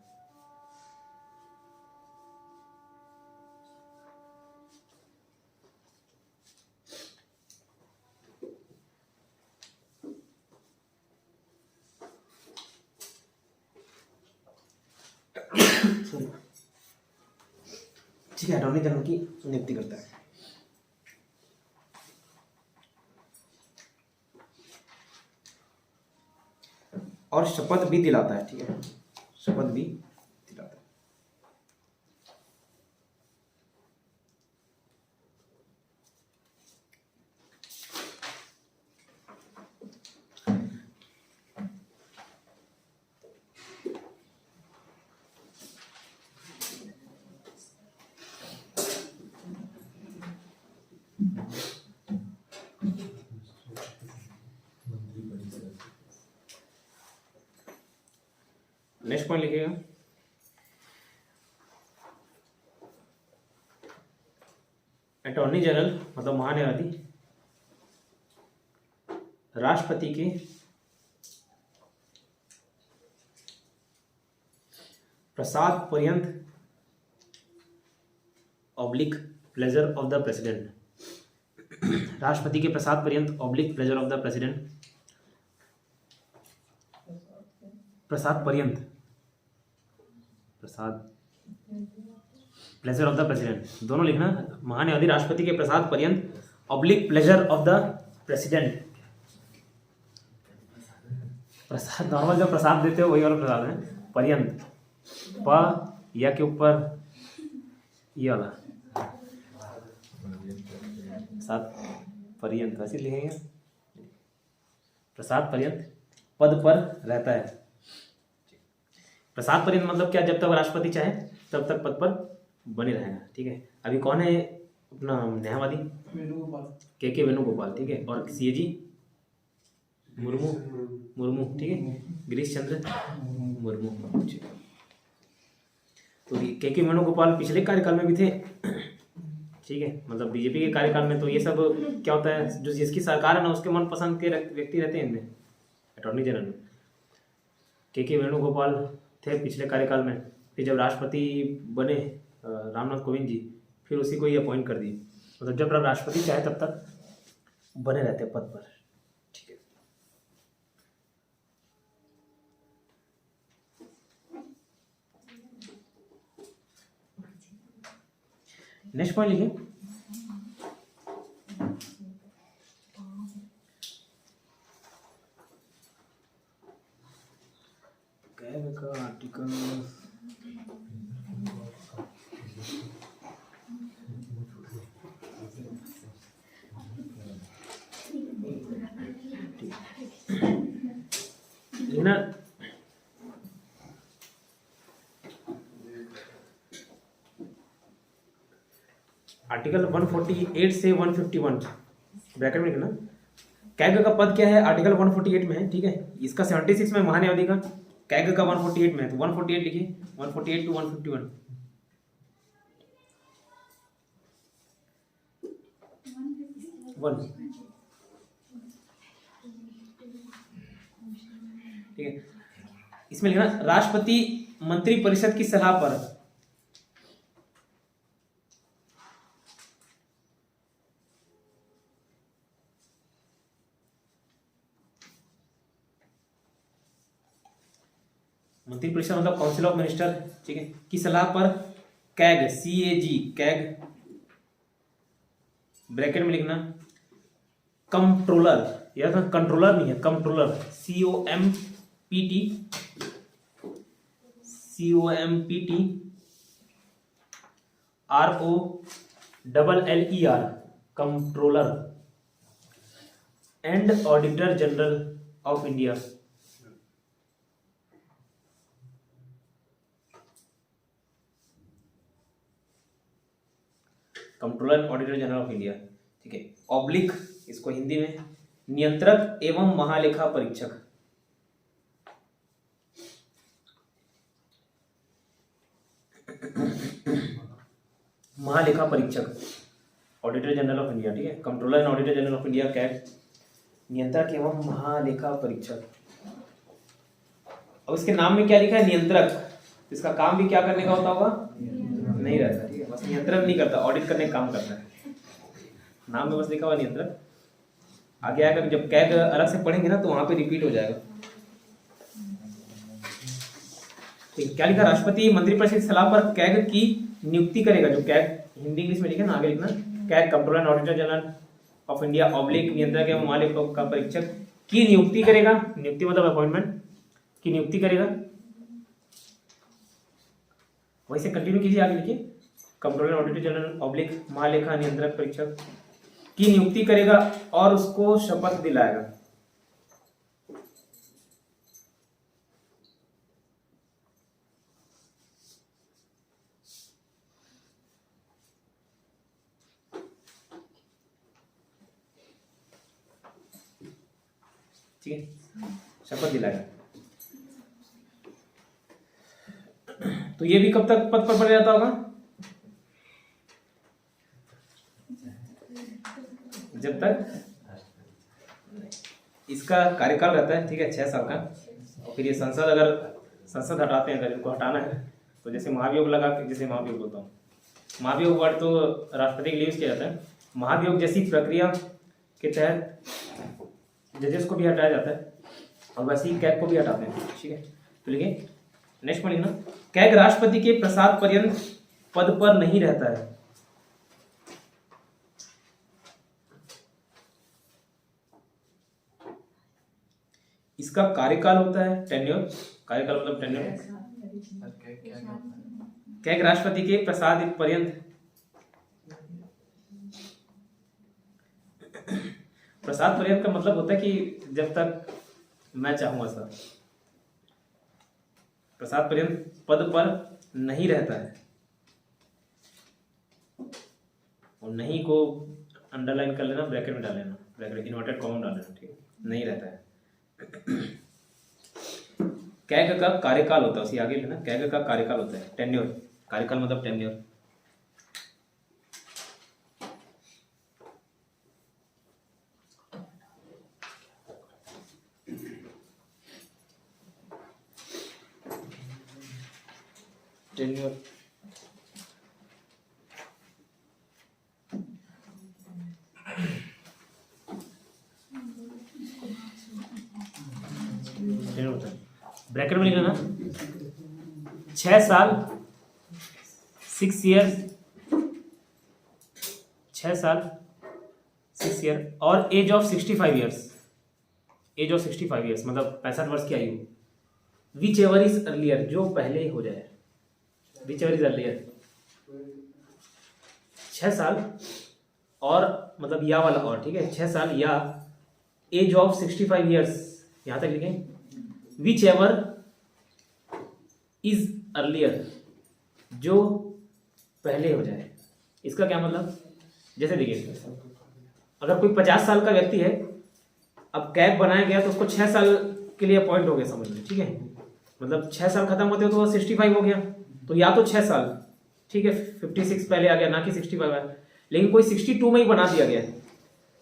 [SPEAKER 1] ठीक है, अटॉर्नी जनरल की नियुक्ति करता है। और शपथ भी दिलाता है, ठीक है, शपथ भी दिलाता है। नेक्स्ट पॉइंट लिखिएगा, अटॉर्नी जनरल मतलब महान्यायवादी राष्ट्रपति के प्रसाद पर्यंत oblique pleasure of the president, राष्ट्रपति के प्रसाद पर्यंत oblique pleasure of the president, प्रसाद पर्यंत, प्रसाद प्लेजर ऑफ द प्रेसिडेंट, दोनों लिखना। महान्यायवादी राष्ट्रपति के प्रसाद पर्यंत oblique pleasure of the president, प्रसाद नॉर्मल जो प्रसाद देते हो वही वाला प्रसाद है, पर्यंत प या के ऊपर ये वाला प्रसाद पर्यंत ऐसे लिखेंगे, प्रसाद पर्यंत पद पर रहता है। प्रसाद पर्यंत मतलब क्या, जब तक राष्ट्रपति चाहे तब तक पद पर बने रहेगा, ठीक है। अभी कौन है अपना न्यायवादी, के वेणुगोपाल, ठीक है, और सीएजी मुर्मू, ठीक है, गिरीश चंद्र मुर्मू। तो के वेणुगोपाल पिछले कार्यकाल में भी थे, ठीक है, मतलब बीजेपी के कार्यकाल में। तो ये सब क्या होता है, जो जिसकी सरकार है ना उसके मनपसंद के व्यक्ति रहते हैं इनमें, अटॉर्नी जनरल में। के वेणुगोपाल थे पिछले कार्यकाल में, फिर जब राष्ट्रपति बने रामनाथ कोविंद जी, फिर उसी को ही अपॉइंट कर दिए, मतलब जब राष्ट्रपति चाहे तब तक बने रहते पद पर, ठीक है। नेक्स्ट पॉइंट लिखिए, कैग का आर्टिकल लिखना, आर्टिकल 148 से 151 ब्रैकेट में लिखना। कैग का पद क्या है, आर्टिकल 148 में है, ठीक है। इसका 76 में महान्यायवादी का, कैग का 148 में है, तो 148 लिखिए, 148 टू 151। ठीक है, इसमें लिखना राष्ट्रपति मंत्री परिषद की सलाह पर मंत्री परिषद मतलब काउंसिल ऑफ मिनिस्टर, ठीक है, की सलाह पर कैग, CAG कैग ब्रैकेट में लिखना कंट्रोलर, या था कंट्रोलर नहीं है, controller COMPT ROLLER LLER, controller and auditor general of India. Controller auditor general of India, ठीक है। ऑब्लिक, इसको हिंदी में नियंत्रक एवं महालेखा परीक्षक। महालेखा परीक्षक, ऑडिटर जनरल ऑफ इंडिया, ठीक है। Controller and auditor general of India, CAG, नियंत्रक एवं महालेखा परीक्षक। अब इसके नाम में क्या लिखा है? नियंत्रक। इसका काम भी क्या करने का होता होगा? नहीं रहता, ठीक है। बस नियंत्रण नहीं करता, ऑडिट करने का काम करता है। नाम में बस लिखा हुआ नियंत्रक। आगे आकर जब कैग अलग से पढ़ेंगे ना तो वहां पे रिपीट हो जाएगा। ठीक, क्या लिखा? राष्ट्रपति मंत्रिपरिषद की सलाह पर कैग की नियुक्ति करेगा। जो कैग हिंदी इंग्लिश में लिखे ना, आगे लिखना CAG, controller and auditor general of India oblique नियंत्रक एवं महालेखा परीक्षक की नियुक्ति करेगा। नियुक्ति मतलब अपॉइंटमेंट की नियुक्ति करेगा। वैसे कंटिन्यू कीजिए, आगे लिखिए controller and auditor general oblique महालेखा नियंत्रक परीक्षक की नियुक्ति करेगा और उसको शपथ दिलाएगा। ठीक है, शपथ दिलाएगा। तो ये भी कब तक पद पर पड़ जाता होगा? जब तक इसका कार्यकाल रहता है, ठीक है, 6 साल का। और फिर ये संसद, अगर संसद हटाते हैं, अगर इनको हटाना है तो जैसे महाभियोग लगा, जैसे महाभियोग बोलता हूँ, महाभियोग वर्ड तो राष्ट्रपति के लिए यूज किया जाता है। महाभियोग जैसी प्रक्रिया के तहत जजेस को भी हटाया जाता है और वैसे ही कैग को भी हटाते हैं, ठीक है। तो लिखिए नेक्स्ट में लिखना, कैग राष्ट्रपति के प्रसाद पर्यंत पद पर नहीं रहता है। इसका कार्यकाल होता है टेन्योर। कार्यकाल मतलब टेन्योर। कैग राष्ट्रपति के प्रसाद पर्यंत, प्रसाद पर्यंत का मतलब होता है कि जब तक मैं चाहूंगा सर। प्रसाद पर्यंत पद पर नहीं रहता है, और नहीं को अंडरलाइन कर लेना, ब्रैकेट में डाल लेना, ब्रैकेट इन्वर्टेड कॉमा डाल लेना, ठीक है, नहीं रहता है। कैग का कार्यकाल होता है, उसी आगे लेना, कैग का कार्यकाल होता है टेन्योर। कार्यकाल मतलब टेन्योर। टेन्योर होता है, ब्रैकेट में लिख लेना 6 साल 6 ईयर, 6 साल 6 ईयर और age of 65 years. Age of 65 years मतलब 65 वर्ष की आयु। विच एवर इज अर्लियर, जो पहले हो जाए, विच एवर इज अर्लियर। 6 साल और मतलब या वाला और, ठीक है, 6 साल या एज ऑफ 65 ईयर्स, यहां तक लिखें। विच एवर इज अर्लियर, जो पहले हो जाए। इसका क्या मतलब, जैसे देखिए अगर कोई 50 साल का व्यक्ति है, अब कैग बनाया गया तो उसको 6 साल के लिए अपॉइंट हो गया, समझ लो, ठीक है। मतलब 6 साल खत्म होते हो तो वो 65 हो गया, तो या तो 6 साल, ठीक है, 56 पहले आ गया, ना कि 65 आया। लेकिन कोई 62 में ही बना दिया गया,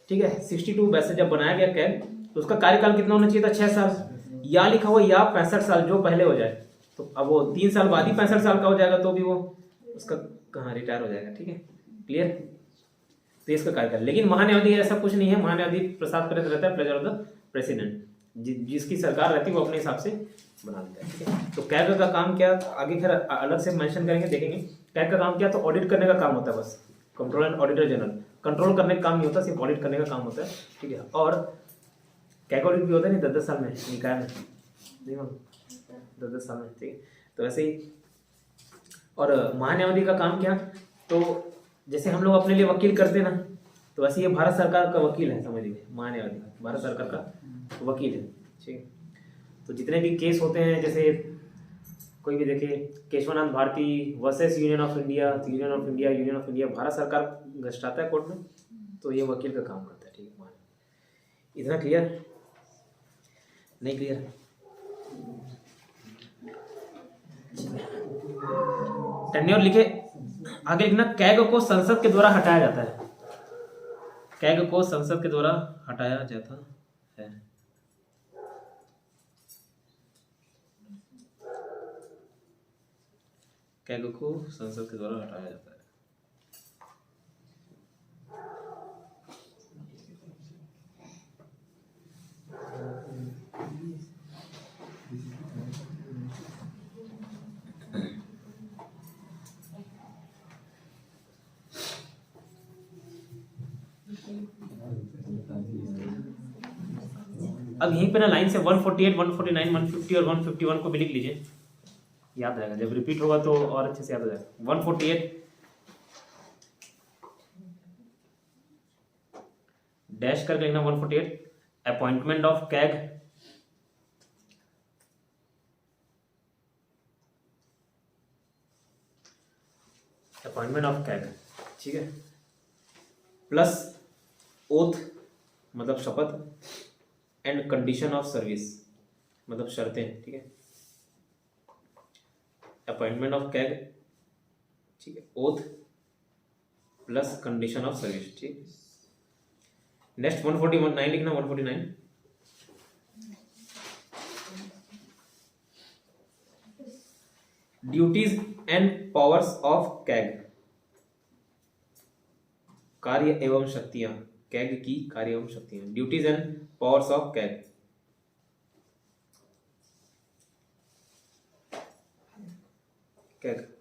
[SPEAKER 1] ठीक है, 62 वैसे जब बनाया गया कैग तो उसका कार्यकाल कितना होना चाहिए था? 6 साल। या लिखा हुआ या 65 साल, जो पहले हो जाए, तो अब वो 3 साल बाद ही 65 साल का हो जाएगा, तो भी वो उसका कहाँ रिटायर हो जाएगा, ठीक है, क्लियर। तो इसका कार्यकाल, लेकिन महान्यायाधीश ऐसा कुछ नहीं है। महान्यायाधीश प्रसाद करते रहता है, प्लेजर ऑफ द प्रेसिडेंट, जिसकी सरकार रहती है वो अपने हिसाब से बना देता है, ठीक है। तो कैग का काम क्या, आगे फिर अलग से मेंशन करेंगे, देखेंगे। कैग का काम क्या, तो ऑडिट करने का काम होता है बस। Controller and auditor general, control करने का काम नहीं होता, सिर्फ ऑडिट करने का काम होता है, ठीक है। और कैग ऑडिट भी होता है नहीं 10-10 साल में, निकाय में नहीं मालूम, 10-10 साल में, ठीक है। तो ऐसे ही। और महान्यायाधीश का काम क्या, तो जैसे हम लोग अपने लिए वकील करते ना, तो वैसे ये भारत सरकार का वकील है, समझ लीजिए, मान्यवादी भारत सरकार का वकील है। ठीक है, तो जितने भी केस होते हैं, जैसे कोई भी देखे, Kesavananda Bharati versus Union of India, Union of India, Bharat सरकार घसटाता है कोर्ट में, तो ये वकील का काम करता है। ठीक है, इतना क्लियर? नहीं क्लियर? टेन्योर लिखे, आगे लिखना, कैग को संसद के द्वारा हटाया जाता है। कैग को संसद के द्वारा हटाया जाता है। कैग को संसद के द्वारा हटाया जाता है। अब यहीं पे ना लाइन से 148, 149, 150 और 151 को भी लिख लीजिए, याद रहेगा, जब रिपीट होगा तो और अच्छे से याद हो जाएगा। 148 डैश करके लिखना, 148 appointment of CAG, appointment of CAG, ठीक है, प्लस ओथ मतलब शपथ, एंड कंडीशन ऑफ सर्विस मतलब शर्तें। ठीक है, अपॉइंटमेंट ऑफ कैग, ठीक है, oath plus condition of service. ठीक, नेक्स्ट 149 लिखना, 149 duties and powers of CAG, कार्य एवं शक्तियां, कैग की कार्य एवं शक्तियां, duties and powers of CAG. CAG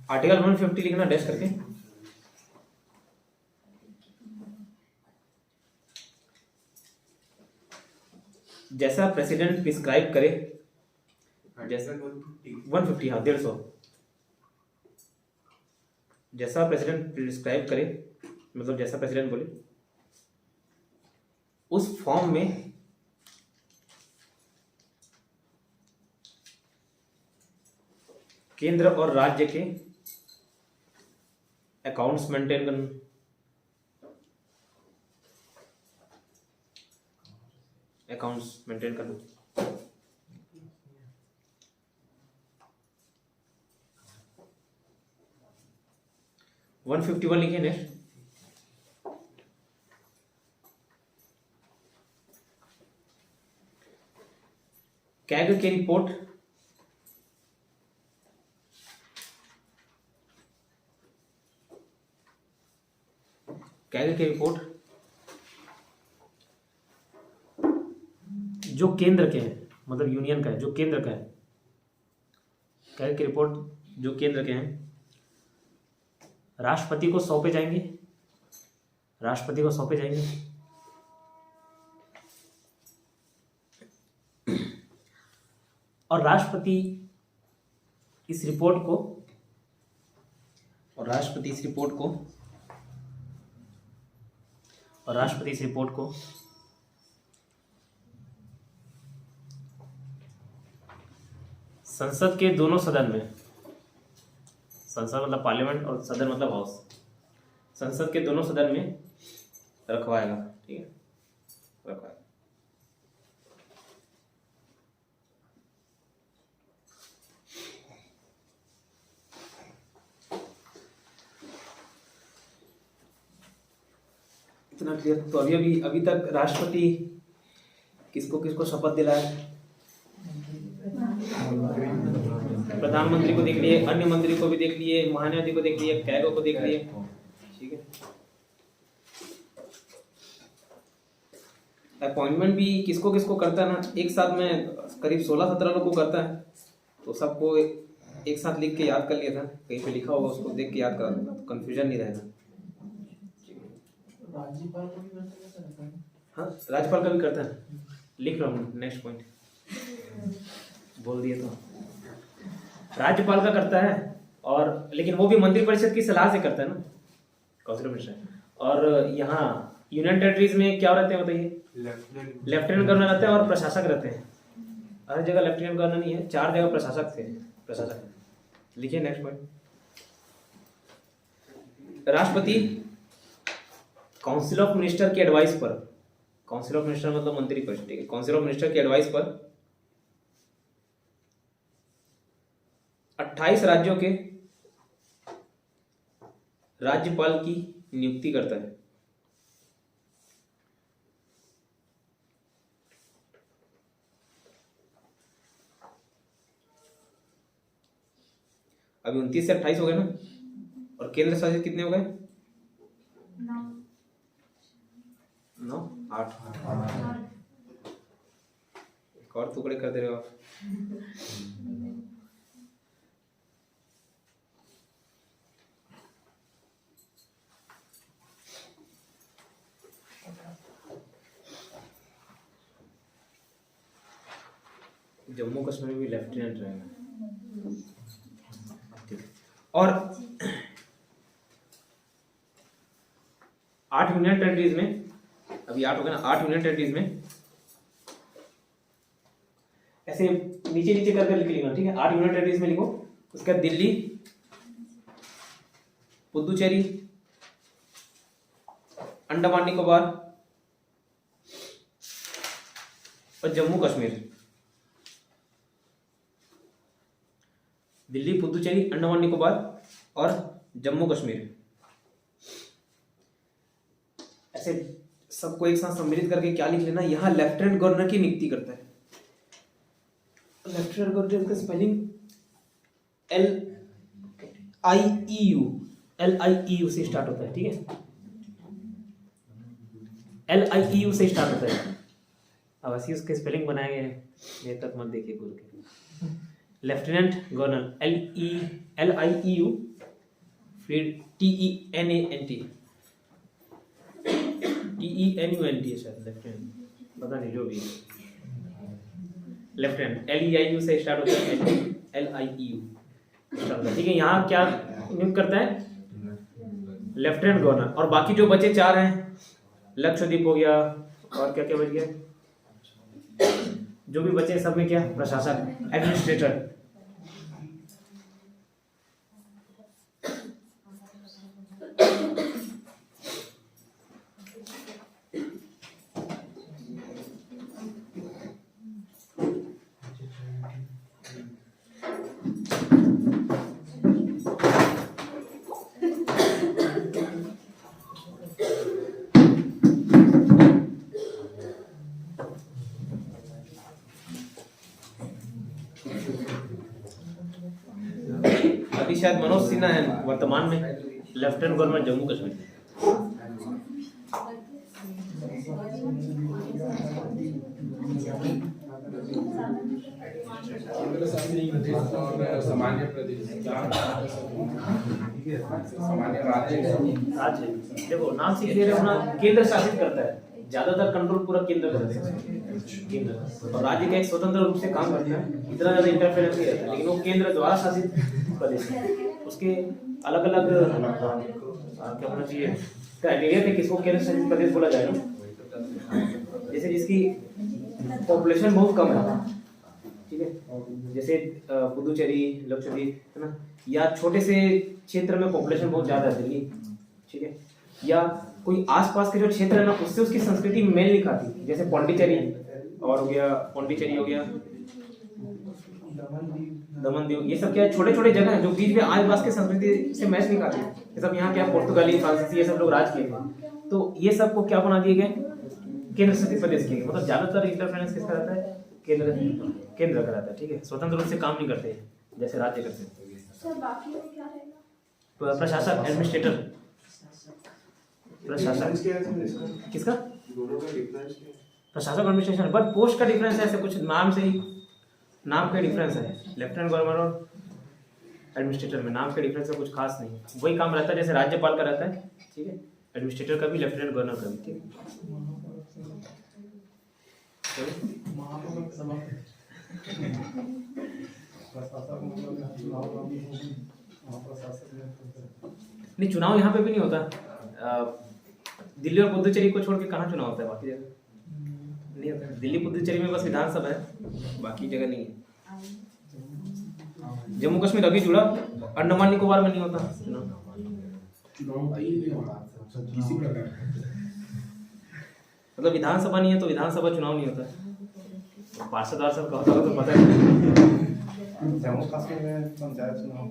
[SPEAKER 1] article 150 लिखना डैश करके, जैसा प्रेसिडेंट प्रिस्क्राइब करे, जैसा 150, हाँ 150, जैसा प्रेसिडेंट प्रिस्क्राइब करे मतलब जैसा प्रेसिडेंट बोले, उस फॉर्म में केंद्र और राज्य के अकाउंट्स मेंटेन करना, अकाउंट्स मेंटेन करना, वन 151 लिखिए नेक्स्ट, कैग की रिपोर्ट कैग की रिपोर्ट जो केंद्र के हैं, मतलब यूनियन का है, जो केंद्र का है, कैग की रिपोर्ट जो केंद्र के हैं, राष्ट्रपति को सौंपे जाएंगे, राष्ट्रपति को सौंपे जाएंगे, और राष्ट्रपति इस रिपोर्ट को संसद के दोनों सदन में, संसद मतलब पार्लियामेंट और सदन मतलब हाउस, संसद के दोनों सदन में रखवाएगा। ठीक है, रखवाएगा। इतना क्लियर? तो अभी तक राष्ट्रपति किसको किसको शपथ दिलाया? प्रधानमंत्री को देख लिए, अन्य मंत्री को भी देख लिए, महान्यायाधीश को देख लिए, कैगो को देख लिए। ठीक है, अपॉइंटमेंट भी किसको किसको करता है ना, एक साथ में करीब 16-17 लोग को करता है, तो सबको एक साथ लिख के याद कर लिया था, कहीं पे लिखा होगा उसको देख के याद करा दूंगा, कंफ्यूजन नहीं रहेगा।
[SPEAKER 3] राज्यपाल को भी करते हैं सर?
[SPEAKER 1] हाँ, राज्यपाल का भी करता है, लिख रहा हूँ नेक्स्ट पॉइंट, बोल दिए तो। राज्यपाल का करता है, और लेकिन वो भी मंत्रिपरिषद की सलाह से करता है ना, काउंसिल ऑफ मिनिस्टर। और यहाँ यूनियन टेरिटरीज में क्या रहते हैं बताइए? लेफ्टिनेंट गवर्नर रहते हैं और प्रशासक रहते हैं। हर जगह लेफ्टिनेंट गवर्नर नहीं है, 4 जगह प्रशासक थे, प्रशासक। लिखिए नेक्स्ट पॉइंट। राष्ट्रपति काउंसिल ऑफ मिनिस्टर की एडवाइस पर, काउंसिल ऑफ मिनिस्टर मतलब मंत्री परिषद, ठीक है, काउंसिल ऑफ मिनिस्टर की एडवाइस पर 28 राज्यों के राज्यपाल की नियुक्ति करता है। अभी 29 से 28 हो गए ना, और केंद्र शासित कितने हो गए? 9 8। एक और टुकड़े कर दे रहे हो आप। जम्मू कश्मीर में भी लेफ्टिनेंट रहेगा, ठीक है। और 8 यूनियन टेरिटरीज में, अभी 8 हो गया ना, 8 यूनियन टेरिटरीज में ऐसे नीचे नीचे करके लिख लेना, ठीक है। 8 यूनियन टेरिटरीज में लिखो, उसके बाद दिल्ली, पुदुचेरी, अंडमान निकोबार और जम्मू कश्मीर। दिल्ली, पुदुचेरी, अंडमान निकोबार और जम्मू कश्मीर, ऐसे सबको एक साथ सम्मिलित करके क्या लिख लेना, यहाँ लेफ्टिनेंट गवर्नर की नियुक्ति करता है। लेफ्टिनेंट गवर्नर का स्पेलिंग LIEU से स्टार्ट होता है, ठीक है, LIEU से स्टार्ट होता है। अब ऐसी उसके स्पेलिंग बनाए गए हैं, ये तक मत देखिए भूल के। लेफ्टिनेंट गवर्नर LIEU, फिर TENANT है शायद, लेफ्टिनेंट, पता नहीं, जो भी लेफ्टिनेंट LEIU से स्टार्ट होता है, LIEU स्टार्ट होता है, ठीक है। यहाँ क्या नियुक्त करता है? Lieutenant governor. और बाकी जो बचे 4 हैं, लक्षद्वीप हो गया, और क्या क्या बच गया, जो भी बचे सब में क्या? प्रशासक, एडमिनिस्ट्रेटर। अभी शायद मनोज सिन्हा है वर्तमान में लेफ्टिनेंट गवर्नर जम्मू कश्मीर।
[SPEAKER 2] सामान्य प्रदेश, सामान्य राज्य,
[SPEAKER 1] देखो नाम से क्लियर है ना, केंद्र शासित करता है, ज्यादातर कंट्रोल पूरा केंद्र करता है, केंद्र। और राज्य का एक स्वतंत्र रूप से काम करता है, इतना ज्यादा इंटरफेरेंस नहीं रहता, लेकिन वो केंद्र द्वारा शासित प्रदेश है। उसके अलग अलग क्या होना चाहिए, क्राइटेरिया थे किसको केंद्र शासित प्रदेश बोला जाएगा। जैसे जिसकी पॉपुलेशन बहुत कम है, ठीक है, जैसे पुदुचेरी, लक्षद्वीप, है ना, या छोटे से क्षेत्र में पॉपुलेशन बहुत ज्यादा है, दिल्ली, ठीक है, या कोई आसपास के जो क्षेत्र है ना, उससे उसकी संस्कृति मेल नहीं खाती, जैसे पौंडीचेरी और हो गया, पौंडीचेरी हो गया, दमन दीव, ये सब क्या छोटे छोटे जगह है जो बीच में आसपास के संस्कृति से मैच नहीं खाती। ये सब यहाँ क्या पुर्तगाली, फ्रांसीसी, ये सब लोग राज किए थे, तो ये सब को क्या बना दिए गए, केंद्र शासित प्रदेश किए गए। मतलब ज्यादातर इंटरफेरेंस किसका रहता है, केंद्र का रहता है, ठीक है, स्वतंत्र रूप से काम नहीं करते जैसे राज्य करते हैं। प्रशासक, एडमिनिस्ट्रेटर, प्रशासक किसका, प्रशासक एडमिनिस्ट्रेशन, बट पोस्ट का डिफरेंस है, ऐसे कुछ नाम से ही, नाम का डिफरेंस है। लेफ्टिनेंट गवर्नर और एडमिनिस्ट्रेटर में नाम के डिफरेंस है, कुछ खास नहीं है, वही काम रहता है जैसे राज्यपाल का रहता है, ठीक है, एडमिनिस्ट्रेटर का भी, लेफ्टिनेंट गवर्नर का भी, ठीक है। चलो।
[SPEAKER 3] महाप्रसाद सभा प्रशासक मतलब चुनाव का भी होगी, महाप्रशासक में
[SPEAKER 1] नहीं, चुनाव यहाँ पे भी नहीं होता। दिल्ली और पुदुचेरी को छोड़ के कहाँ चुनाव होता है, बाकी जगह नहीं होता। दिल्ली पुदुचेरी में बस विधानसभा है, बाकी जगह नहीं है। जम्मू कश्मीर अभी जुड़ा, अंडमान निकोबार में नहीं होता चुनाव।
[SPEAKER 2] किसी प्रकार
[SPEAKER 1] मतलब विधानसभा नहीं है तो विधानसभा चुनाव नहीं होता। पार्षद वार्षद का होता हो तो पता है।
[SPEAKER 3] जम्मू कश्मीर में पंचायत चुनाव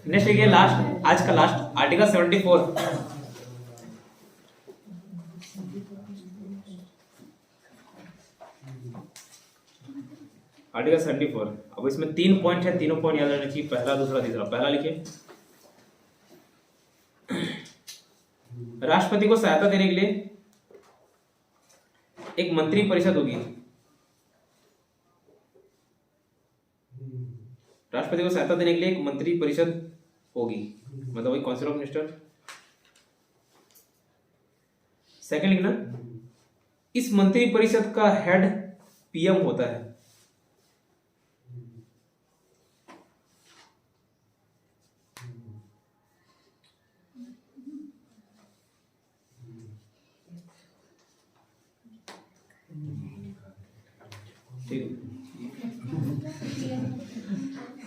[SPEAKER 1] नेक्स्ट ये लास्ट, आज का लास्ट आर्टिकल 74। आर्टिकल 74। अब इसमें 3 पॉइंट है, तीनों पॉइंट याद रखना चाहिए, पहला दूसरा तीसरा। पहला लिखिए, राष्ट्रपति को सहायता देने के लिए एक मंत्री परिषद होगी। राष्ट्रपति को सहायता देने के लिए एक मंत्री परिषद होगी, मतलब वही काउंसिल ऑफ मिनिस्टर। सेकंड लिखना, इस मंत्री परिषद का हेड पीएम होता है। ठीक,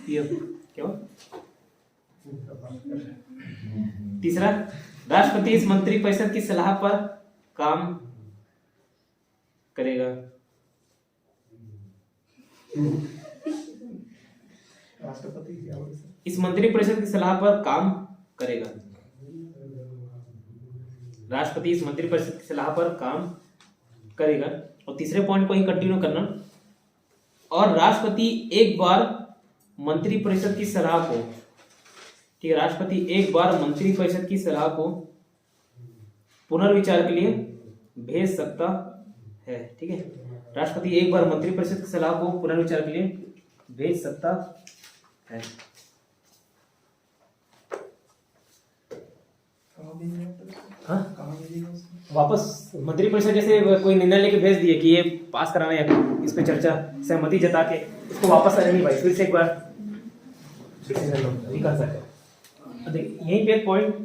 [SPEAKER 1] पीएम क्या हुआ? तीसरा, राष्ट्रपति इस मंत्री परिषद की सलाह पर काम करेगा।
[SPEAKER 3] राष्ट्रपति क्या बोले सर?
[SPEAKER 1] इस मंत्री परिषद की सलाह पर काम करेगा। राष्ट्रपति इस मंत्री परिषद की सलाह पर काम करेगा। और तीसरे पॉइंट को ही कंटिन्यू करना, और राष्ट्रपति एक बार मंत्री परिषद की सलाह को, ठीक है, राष्ट्रपति एक बार मंत्री परिषद की सलाह को पुनर्विचार के लिए भेज सकता है। ठीक है, राष्ट्रपति एक बार मंत्री परिषद की सलाह को पुनर्विचार के लिए भेज सकता है।
[SPEAKER 3] कहाँ भेजेगा?
[SPEAKER 1] हाँ,
[SPEAKER 3] कहाँ भेजेगा उसको?
[SPEAKER 1] वापस मंत्री परिषद जैसे कोई निर्णय लेके भेज दिए कि ये पास कराना है, इस पे चर्चा सहमति जता के इसको वापस आने नहीं भाई, फिर से एक बार डिसीजन लो, अभी कर सकते हो। देखिए यहीं पे एक पॉइंट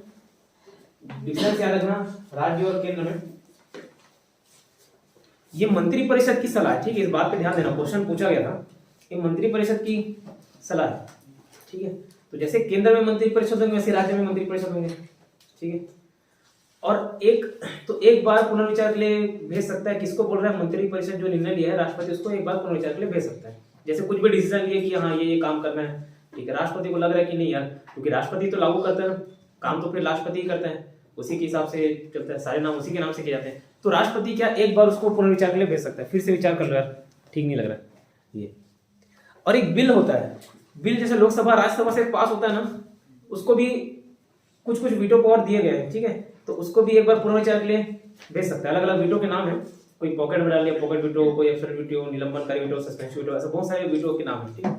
[SPEAKER 1] डिफरेंस याद रखना राज्य और केंद्र में। ये मंत्री परिषद की सलाह है, ठीक है, इस बात पे ध्यान देना, क्वेश्चन पूछा गया था, ये मंत्री परिषद की सलाह है। ठीक है, तो जैसे केंद्र में मंत्री परिषद होंगे वैसे राज्य में मंत्री परिषद होंगे। ठीक है, और एक बार पुनर्विचार के लिए भेज सकता है। किसको बोल रहा है? मंत्री परिषद जो निर्णय लिया है राष्ट्रपति उसको एक बार पुनर्विचार के लिए भेज सकता है। जैसे कुछ भी डिसीजन लिए कि हाँ ये काम करना है, ठीक है, राष्ट्रपति को लग रहा है कि नहीं यार, क्योंकि राष्ट्रपति तो लागू करता है काम, तो फिर राष्ट्रपति ही करते हैं, उसी के हिसाब से चलता है, सारे नाम उसी के नाम से किए जाते हैं। तो राष्ट्रपति क्या एक बार उसको पुनर्विचार के लिए भेज सकता है, फिर से विचार कर लो यार ठीक नहीं लग रहा है ये। और एक बिल होता है, बिल जैसे लोकसभा राज्यसभा से पास होता है ना, उसको भी कुछ वीटो पावर दिए गए हैं। ठीक है, तो उसको भी एक बार पुनर्विचार के लिए भेज सकता है। अलग अलग वीटो के नाम है, कोई पॉकेट में डाल लिया पॉकेट वीटो, कोई एब्सोल्यूट वीटो, निलंबनकारी वीटो, सस्पेंशन वीटो, ऐसे बहुत सारे वीटो के नाम है। ठीक है,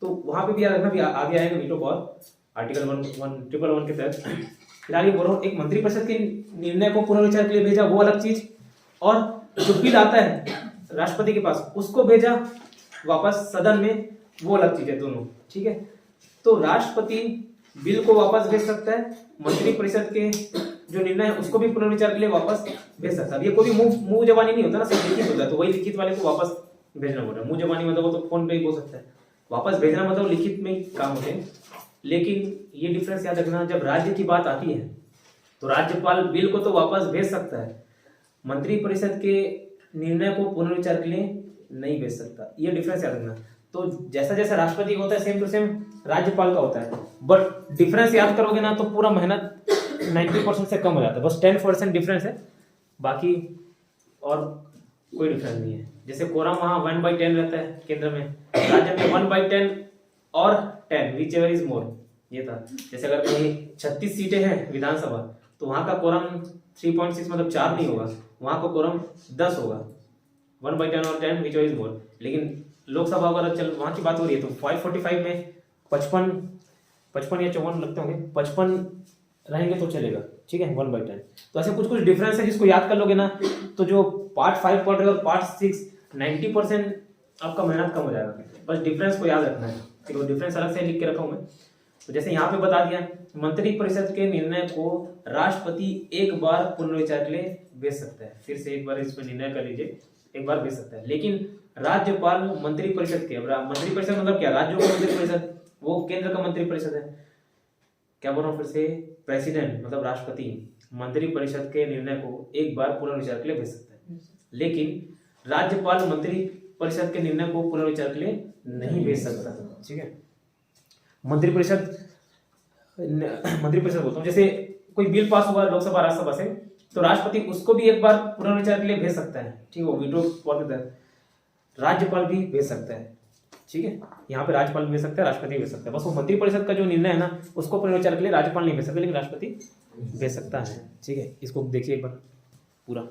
[SPEAKER 1] तो वहां पे भी याद रखना, भी आगे आएगा वीटो पावर आर्टिकल 111 के तहत। फिलहाल ये बोल रहा हूँ, एक मंत्री परिषद के निर्णय को पुनर्विचार के लिए भेजा वो अलग चीज, और जो बिल आता है राष्ट्रपति के पास उसको भेजा वापस सदन में, वो अलग चीज है दोनों। ठीक है, तो राष्ट्रपति बिल को वापस भेज सकता है, मंत्री परिषद के जो निर्णय है उसको भी पुनर्विचार के लिए वापस भेज सकता है। ये कोई मुंह जबानी नहीं होता ना, सिर्फ लिखित होता है, तो वही लिखित वाले को वापस भेजना पड़ रहा है। मुंह जबानी मतलब वो तो फोन पे ही बोल सकता है, वापस भेजना मतलब लिखित में ही काम होते हैं। लेकिन ये डिफरेंस याद रखना, जब राज्य की बात आती है तो राज्यपाल बिल को तो वापस भेज सकता है, मंत्री परिषद के निर्णय को पुनर्विचार के लिए नहीं भेज सकता। ये डिफरेंस याद रखना। तो जैसा जैसा राष्ट्रपति का होता है सेम टू सेम राज्यपाल का होता है, बट डिफरेंस याद करोगे ना तो पूरा मेहनत 90% से कम हो जाता है। बस 10% डिफरेंस है, बाकी और कोई डिफरेंस नहीं है। जैसे कोरम वहाँ 1/10 रहता है केंद्र में, राज्य में 1/10 और 10 विच एवर इज मोर, ये था। जैसे अगर कहीं 36 सीटें हैं विधानसभा, तो वहाँ का कोरम 3.6 मतलब 4 नहीं होगा, वहाँ का कोरम 10 होगा। 1/10 और 10 विच इज मोर। लेकिन लोकसभा अगर चल वहाँ की बात हो रही है तो 545 में 55 या 54 लगते होंगे, 55 रहेंगे तो चलेगा, ठीक है, 1/10। तो ऐसे कुछ कुछ डिफरेंस है जिसको याद कर लोगे ना तो जो पार्ट 5 पढ़ रहे हो और पार्ट 6 90% आपका मेहनत कम हो जाएगा। बस डिफरेंस को याद रखना है, ठीक है। डिफरेंस अलग से लिख के रखा हूँ मैं। तो जैसे यहाँ पे बता दिया, मंत्रिपरिषद के निर्णय को राष्ट्रपति एक बार पुनर्विचार के लिए भेज सकता है। फिर से एक बार इसमें निर्णय कर लीजिए, एक बार भेज सकता है। लेकिन राज्यपाल मंत्रिपरिषद के, मंत्रिपरिषद मतलब क्या, राज्यों का मंत्रिपरिषद, वो केंद्र का मंत्रिपरिषद है। क्या बोल रहा हूँ फिर से, प्रेसिडेंट मतलब राष्ट्रपति मंत्रिपरिषद के निर्णय को एक बार पुनर्विचार के लिए भेज सकता है। लेकिन राज्यपाल मंत्रिपरिषद के निर्णय को पुनर्विचार के लिए नहीं भेज सकता, ठीक है। मंत्रिपरिषद बोलता हूँ, जैसे कोई बिल पास हुआ लोकसभा राज्यसभा से तो राष्ट्रपति उसको भी एक बार पुनर्विचार के लिए भेज सकता है, ठीक है, वो वीटो पावर देता है। राज्यपाल भी भेज सकता है, ठीक है। यहाँ पे राज्यपाल भी भेज सकता है, राष्ट्रपति भी भेज सकता है। बस वो मंत्रिपरिषद का जो निर्णय है ना उसको पुनर्विचार के लिए राज्यपाल नहीं भेज सकता, लेकिन राष्ट्रपति भेज सकता है, ठीक है। इसको देखिए एक बार पूरा।